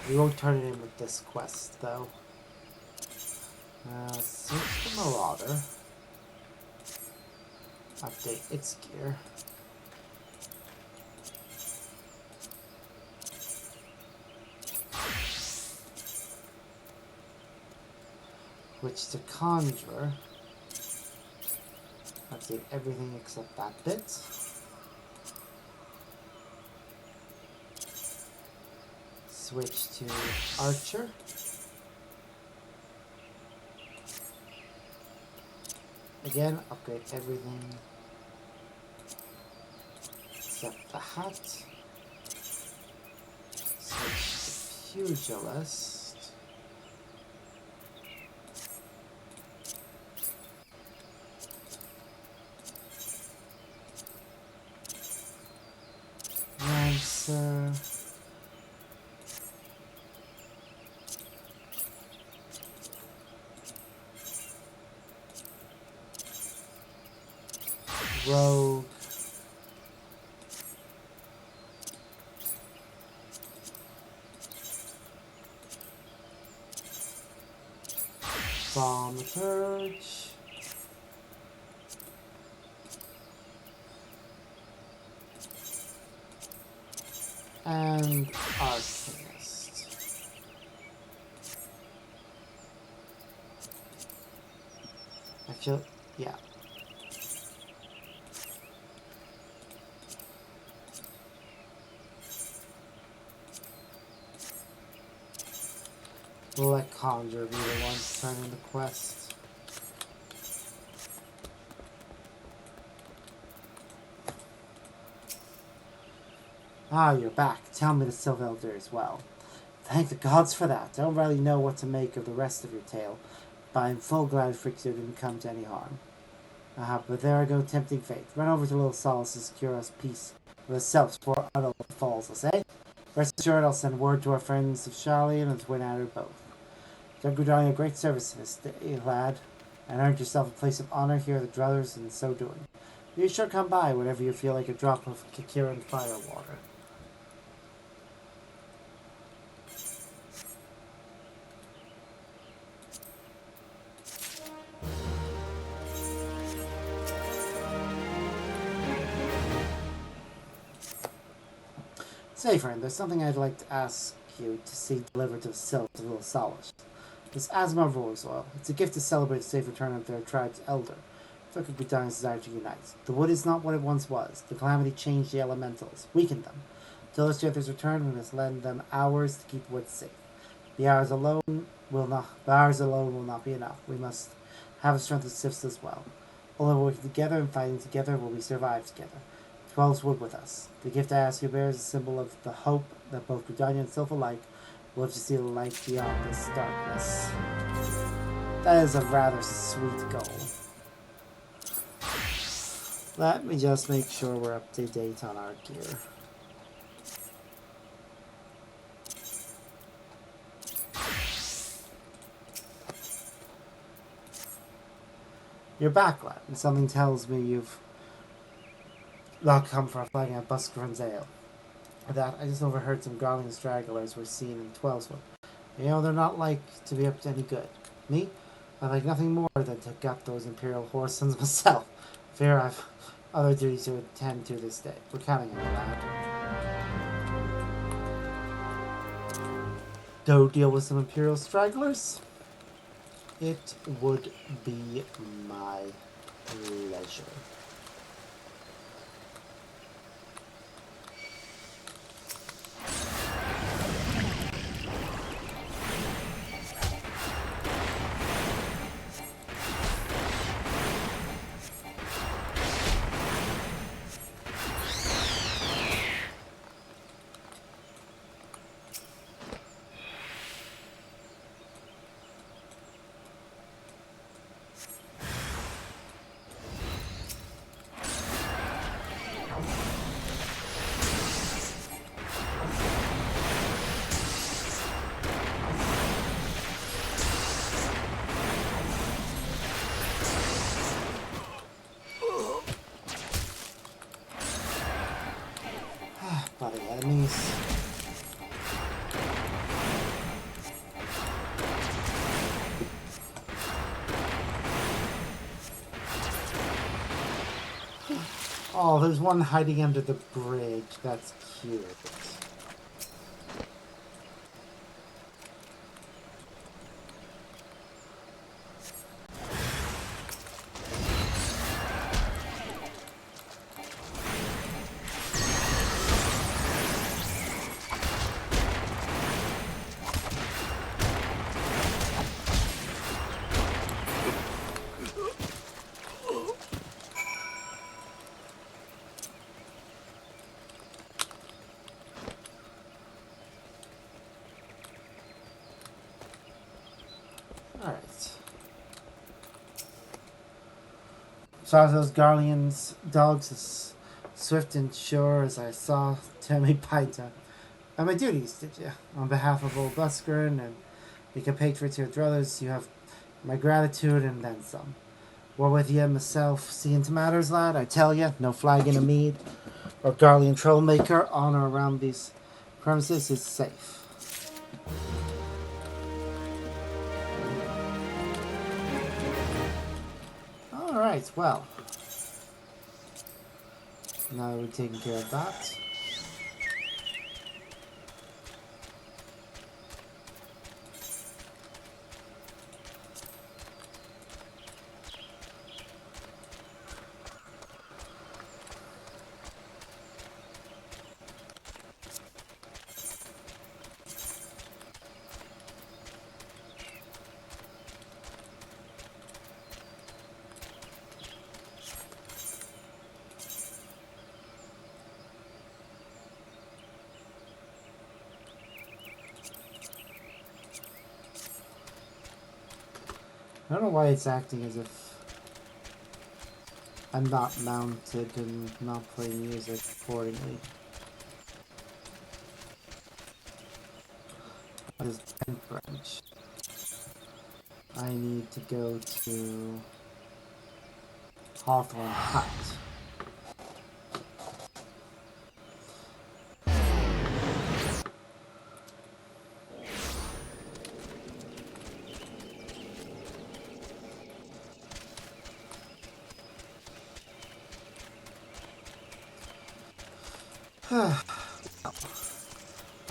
We won't turn it in with this quest, though. Search the Marauder. Update its gear. Switch to Conjurer. Update everything except that bit. Switch to Archer. Again, upgrade everything except the hat. Switch to Pugilist. Lancer. Rogue. Thaumaturge. And Arcanist. Actually, yeah. We'll let Conjure be the one turning the quest. Ah, you're back. Tell me the Sylph Elder as well. Thank the gods for that. I don't really know what to make of the rest of your tale, but I'm full glad Frixio didn't come to any harm. But there I go, tempting fate. Run over to little Solace to secure us peace with ourselves before Uddle falls us, eh? Rest assured, I'll send word to our friends of Charlie and the Twin Adder both. Done Gudani a great service this day, lad, and earned yourself a place of honor here at the Druthers in so doing. You sure come by whenever you feel like a drop of Kikiran fire water. Say, friend, there's something I'd like to ask you to see delivered to the Sylph of Little Solace. This Asma Rose Oil. It's a gift to celebrate the safe return of their tribe's elder. Took a Gudani's desire to unite. The wood is not what it once was. The calamity changed the elementals, weakened them. Till this Jethro's return, we must lend them hours to keep wood safe. The hours alone will not be enough. We must have the strength of Sifs as well. Only working together and fighting together will we survive together. 12's wood with us. The gift I ask you bears a symbol of the hope that both Gudania and Sylph alike will have to see the light beyond this darkness. That is a rather sweet goal. Let me just make sure we're up to date on our gear. You're back, lad, and something tells me you've not come for a flagging at Busker's Ale. That I just overheard some growling stragglers were seen in Twellswood. You know, they're not like to be up to any good. Me? I like nothing more than to gut those Imperial horsens myself. Fear I've other duties to attend to this day. We're counting on you, lad. Go deal with some Imperial stragglers? It would be my pleasure. Bloody enemies. Oh, there's one hiding under the bridge. That's cute. Alright. Saw those Garlean's dogs as swift and sure as I saw Tammy Paita. And my duties, did you? On behalf of old Buskern and the compatriots here at Druthers, you have my gratitude and then some. War with ye myself, seeing to matters, lad. I tell ye, no flagging of mead or Garlean trollmaker on or around these premises is safe. Alright, well. Now that we've taken care of that. I don't know why it's acting as if I'm not mounted and not playing music accordingly. What is 10th branch? I need to go to Hawthorne Hut.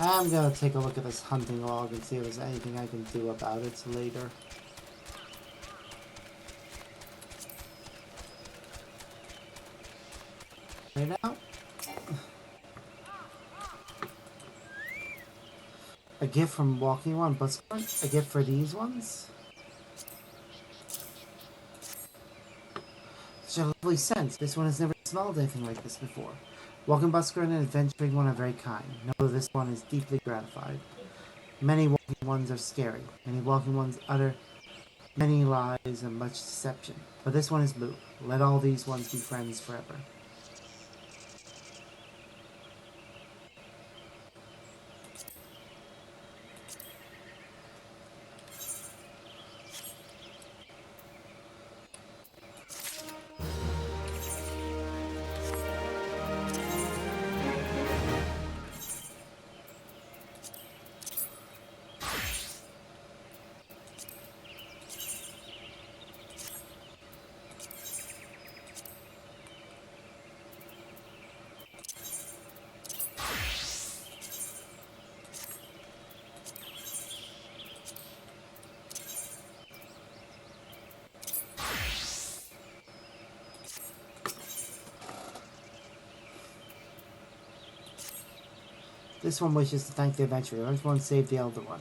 I'm gonna take a look at this hunting log and see if there's anything I can do about it later. Right now, a gift from Walking One, but a gift for these ones? Such a lovely scent. This one has never smelled anything like this before. Walking Busker and an adventuring one are very kind. Know that this one is deeply gratified. Many walking ones are scary. Many walking ones utter many lies and much deception. But this one is blue. Let all these ones be friends forever. This one wishes to thank the adventurer. This one saved the elder one.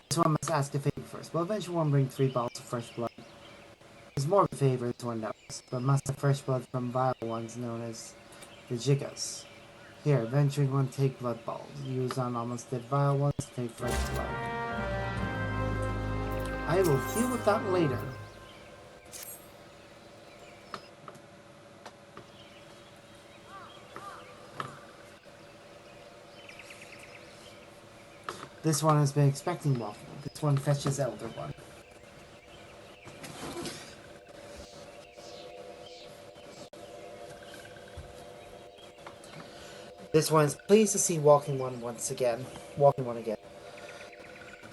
This one must ask a favor first. Will adventurer one bring 3 bottles of fresh blood? There's more of a favor, this one knows, but must have fresh blood from vile ones known as the Jigas. Here, adventuring one, take blood balls. Use on almost dead vile ones to take fresh blood. I will deal with that later. This one has been expecting walking. This one fetches elder one. This one is pleased to see walking one once again. Walking one again.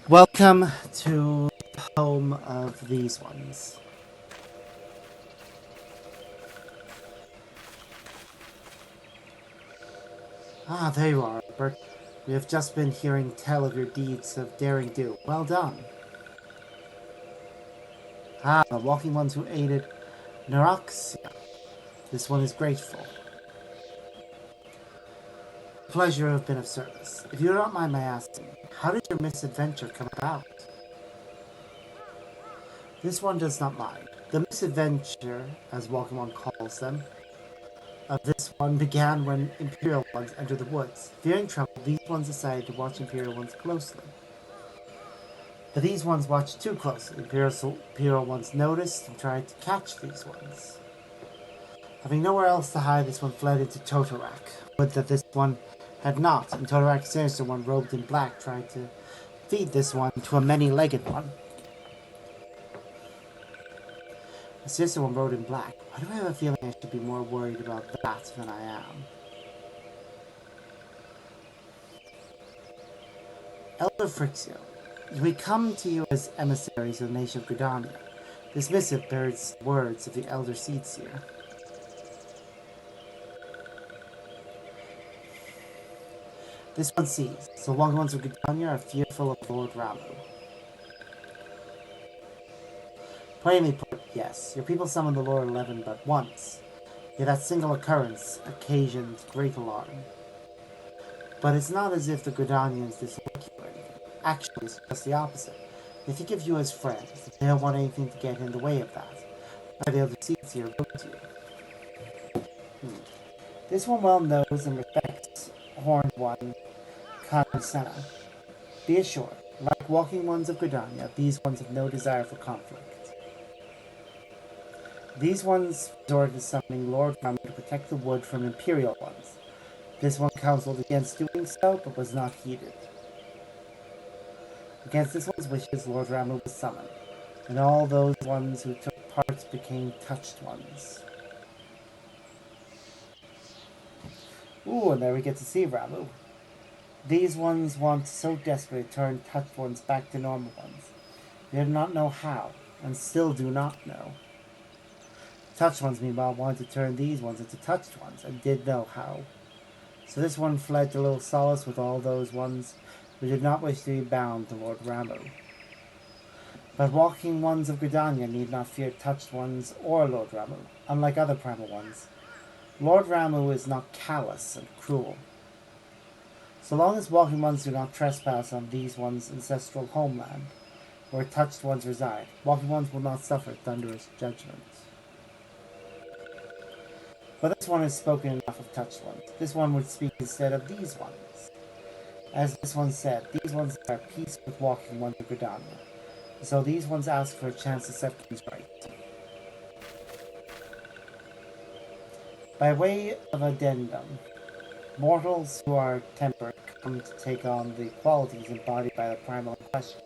Welcome to the home of these ones. Ah, there you are, Bert. We have just been hearing tell of your deeds of daring do. Well done. Ah, the walking ones who aided Neroxia. This one is grateful. Pleasure to have been of service. If you do not mind my asking, how did your misadventure come about? This one does not mind. The misadventure, as Walking One calls them, of this one began when Imperial ones entered the woods. Fearing trouble, these ones decided to watch Imperial ones closely. But these ones watched too closely. Imperial ones noticed and tried to catch these ones. Having nowhere else to hide, this one fled into Totorak. Would that this one had not, and Totorak's sinister one, robed in black, tried to feed this one to a many-legged one. The sinister one rode in black. Why do I have a feeling I should be more worried about that than I am? Elder Frixio, we come to you as emissaries of the nation of Gridania. This missive bears words of the Elder Seedseer. This one sees. The long ones of Gridania are fearful of Lord Ramu. Plainly put, yes, your people summoned the Lord 11 but once. Yet that single occurrence occasioned great alarm. But it's not as if the Gridanians dislike you or anything. Actually, it's just the opposite. They think of you as friends. They don't want anything to get in the way of that. Why the other seats here go to you. This one well knows and respects Horned One, Kanasena. Be assured, like walking ones of Gridania, these ones have no desire for conflict. These ones resorted to summoning Lord Ramu to protect the wood from Imperial ones. This one counseled against doing so, but was not heeded. Against this one's wishes, Lord Ramu was summoned, and all those ones who took part became touched ones. Ooh, and there we get to see Ramu. These ones want so desperately to turn touched ones back to normal ones. They did not know how, and still do not know. Touched ones, meanwhile, wanted to turn these ones into touched ones, and did know how. So this one fled to little solace with all those ones who did not wish to be bound to Lord Ramu. But walking ones of Gridania need not fear touched ones or Lord Ramu, unlike other primal ones. Lord Ramu is not callous and cruel. So long as walking ones do not trespass on these ones' ancestral homeland, where touched ones reside, walking ones will not suffer thunderous judgment. But this one has spoken enough of touched ones. This one would speak instead of these ones. As this one said, these ones are at peace with walking ones of Gridania. So these ones ask for a chance to set things right. By way of addendum, mortals who are temperate come to take on the qualities embodied by the primal in question.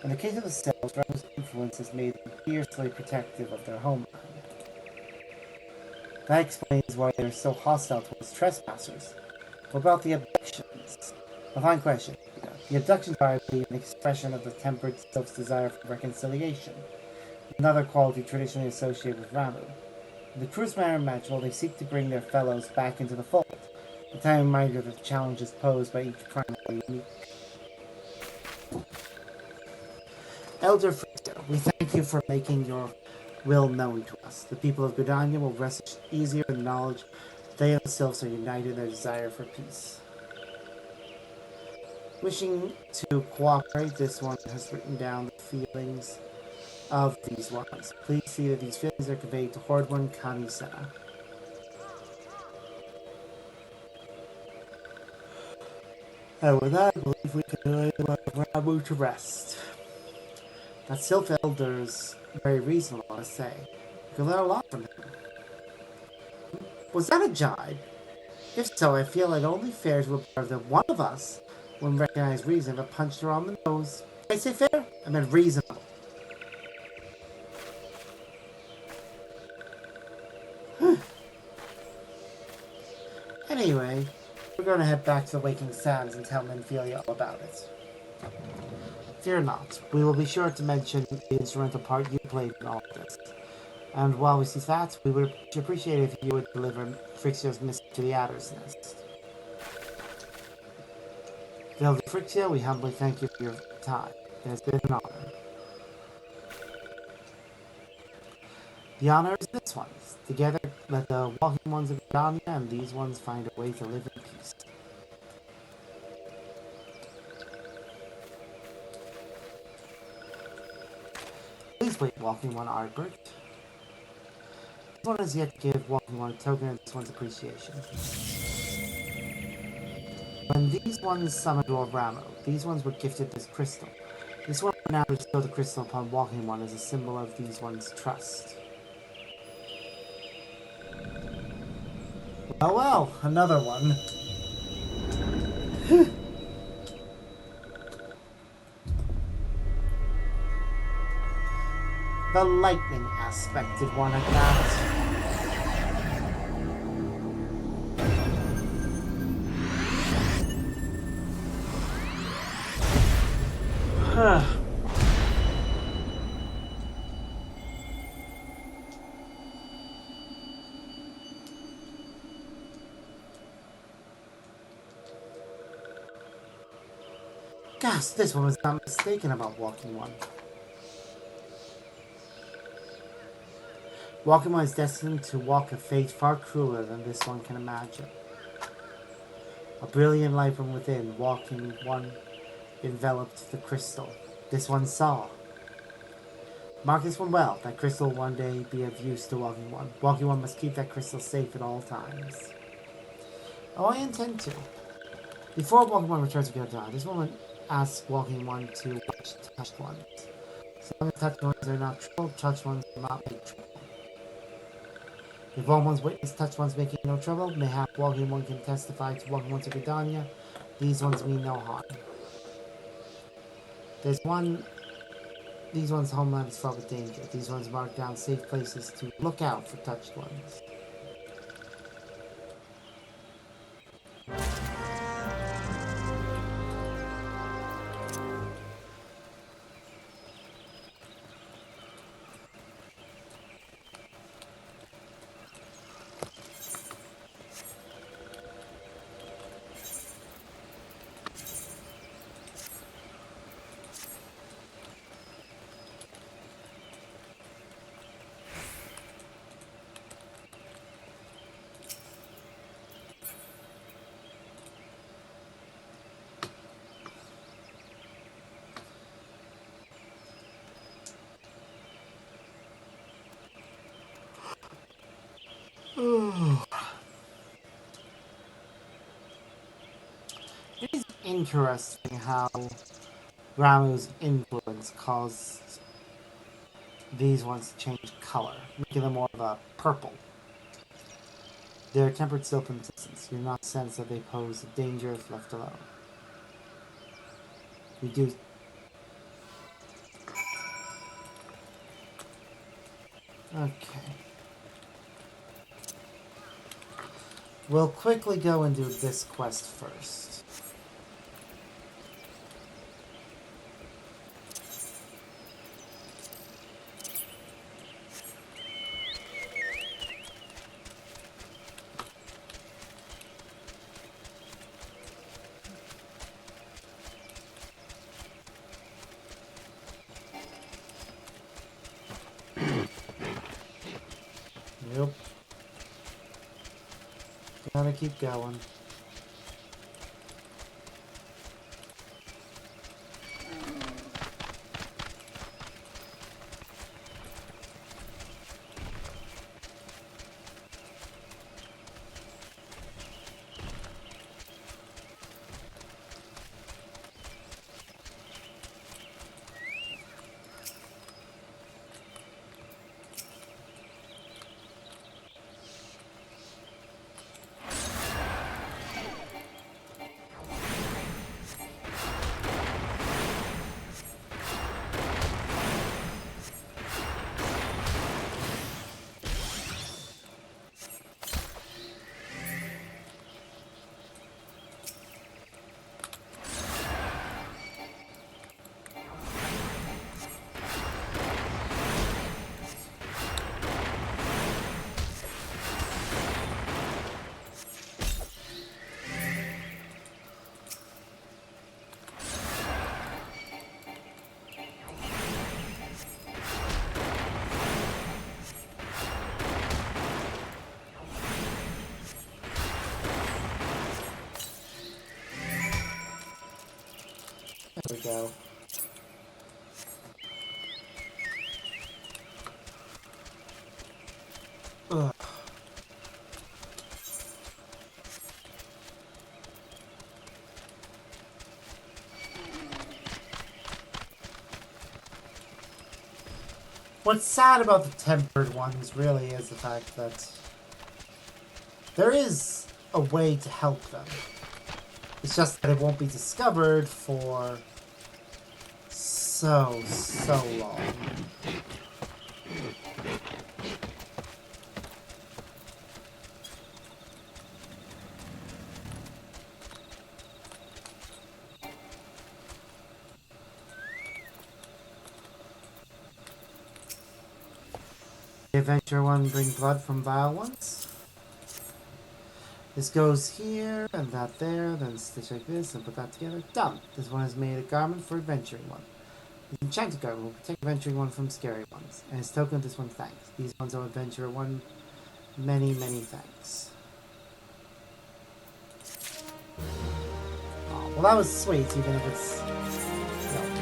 In the case of the cells, Ramu's influence has made them fiercely protective of their homeland. That explains why they're so hostile towards trespassers. What about the abductions? A fine question. The abductions are, I believe, an expression of the tempered Sylph's desire for reconciliation, another quality traditionally associated with Ramu. In the cruise manner imaginable, they seek to bring their fellows back into the fold, a time reminder of the challenges posed by each primal unique. Elder Frito, we thank you for making your will known to us. The people of Gridania will rest easier in the knowledge that they and the Sylphs are united in their desire for peace. Wishing to cooperate, this one has written down the feelings of these ones. Please see that these feelings are conveyed to Hordwan Kani-sana. And with that, I believe we can lay Ramu to rest. That Sylph Elder's very reasonable, I say. You can learn a lot from him. Was that a jibe? If so, I feel it only fair to observe that one of us wouldn't recognize reason but punched her on the nose. Did I say fair? I meant reasonable. Anyway, we're going to head back to the Waking Sands and tell Menphelia all about it. Fear not, we will be sure to mention the instrumental part you played in all of this. And while we see that, we would appreciate it if you would deliver Frixio's message to the Adder's Nest. Elder Frixio, we humbly thank you for your time. It has been an honor. The honor is this one. Together, let the walking ones of Gridania and these ones find a way to live in peace. Please wait, walking one Ardbert. This one has yet to give walking one a token of this one's appreciation. When these ones summoned Lord Ramu, these ones were gifted this crystal. This one will now bestow the crystal upon walking one as a symbol of these ones' trust. Oh well, another one. The lightning aspect did one at that. Gosh, this one was not mistaken about walking one. Walking one is destined to walk a fate far crueler than this one can imagine. A brilliant light from within, walking one enveloped the crystal. This one saw. Mark this one well. That crystal will one day be of use to walking one. Walking one must keep that crystal safe at all times. Oh, I intend to. Before walking one returns to Gildon, this woman asks walking one to watch touched ones. Some touched ones are not troubled, touched ones will not make trouble. If one one's witness touch one's making no trouble, mayhap walking one can testify to walking one to Gridania. These ones mean no harm. There's one. These ones' homeland is fraught with danger. These ones mark down safe places to look out for touched ones. It is interesting how Ramu's influence caused these ones to change color, making them more of a purple. Their tempered still persistence. You do not sense that they pose a danger if left alone. We do. Okay. We'll quickly go and do this quest first. Yep. Gotta keep going. There we go. Ugh. What's sad about the tempered ones really is the fact that there is a way to help them. It's just that it won't be discovered for so long. The adventure one bring blood from vile ones. This goes here and that there, then stitch like this and put that together. Done. This one has made a garment for adventuring one. The enchanted garment will protect adventuring one from scary ones. And as token of this one, thanks. These ones owe adventurer one many thanks. Oh, well, that was sweet, even if it's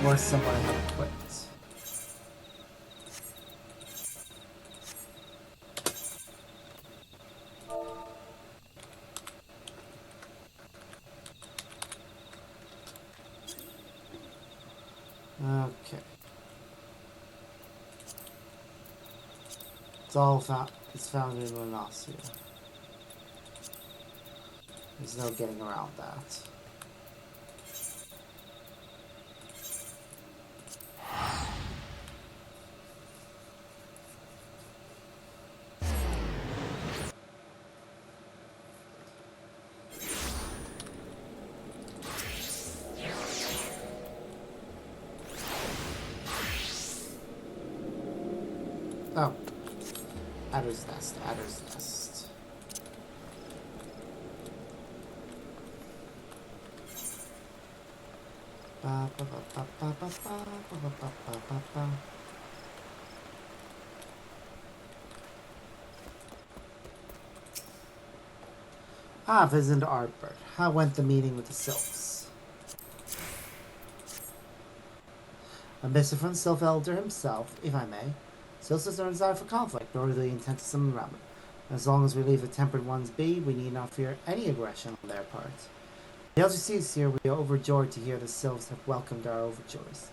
worse than what I had equipped. Okay. It's all found. is found in Lanasia. There's no getting around that. Oh. Adder's Nest, Adder's Nest. Ah, visiting Arbor. How went the meeting with the Sylphs? A missive from Sylph Elder himself, if I may. Sylphs has no desire for conflict, nor do they intend to summon Ramen. As long as we leave the tempered ones be, we need not fear any aggression on their part. The LGC is here. We are overjoyed to hear the Sylphs have welcomed our overjoys,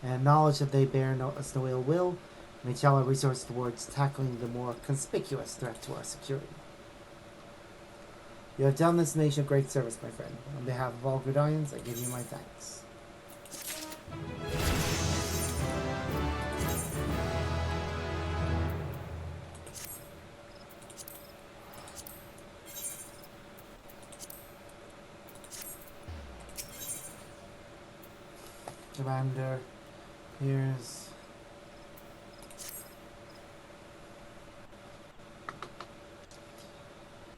and knowledge that they bear us no ill will, may channel our resources towards tackling the more conspicuous threat to our security. You have done this nation a great service, my friend. On behalf of all Gridanians, I give you my thanks. Commander, here's...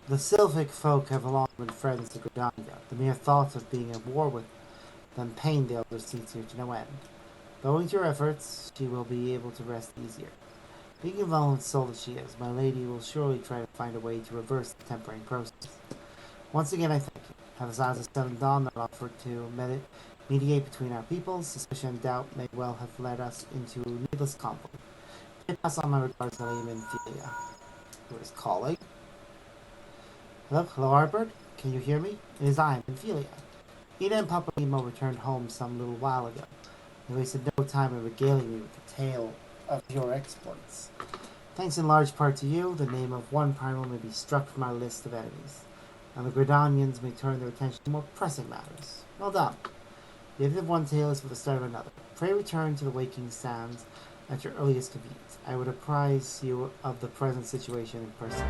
The Sylphic folk have long been friends to Gridania. The mere thought of being at war with them pained the Elder Seeker to no end. Owing to your efforts, she will be able to rest easier. Being a violent soul that she is, my lady will surely try to find a way to reverse the tempering process. Once again, I thank you. Have a signs of Seven Dawn that offered to mediate between our peoples. Suspicion and doubt may well have led us into needless conflict. I pass on my regards to Lady Ophelia, who is calling. Hello, Arbor. Can you hear me? It is I, Ophelia. Ida and Papa Nemo returned home some little while ago. They wasted no time in regaling me with the tale of your exploits. Thanks in large part to you, the name of one primal may be struck from our list of enemies, and the Gridanians may turn their attention to more pressing matters. Well done. The end of one tale is for the start of another. Pray return to the Waking Sands at your earliest convenience. I would apprise you of the present situation in person.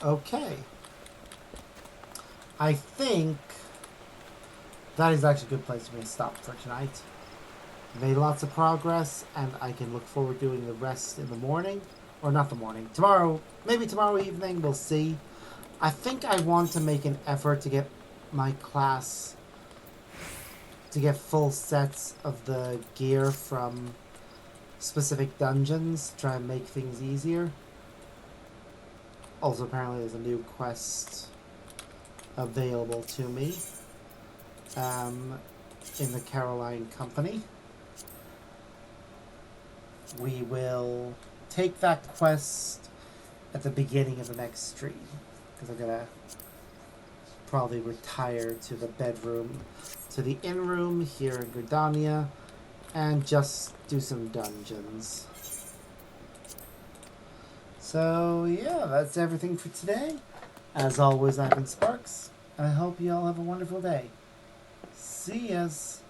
Okay. I think that is actually a good place for me to stop for tonight. Made lots of progress, and I can look forward to doing the rest in the morning. Or not the morning. Tomorrow, maybe tomorrow evening, we'll see. I think I want to make an effort to get my class to get full sets of the gear from specific dungeons to try and make things easier. Also, apparently there's a new quest available to me in the Caroline Company. We will take that quest at the beginning of the next stream, because I'm gonna probably retire to the bedroom, to the inn room here in Gridania, and just do some dungeons. So yeah, that's everything for today. As always, I've been Sparks, and I hope you all have a wonderful day. See yas!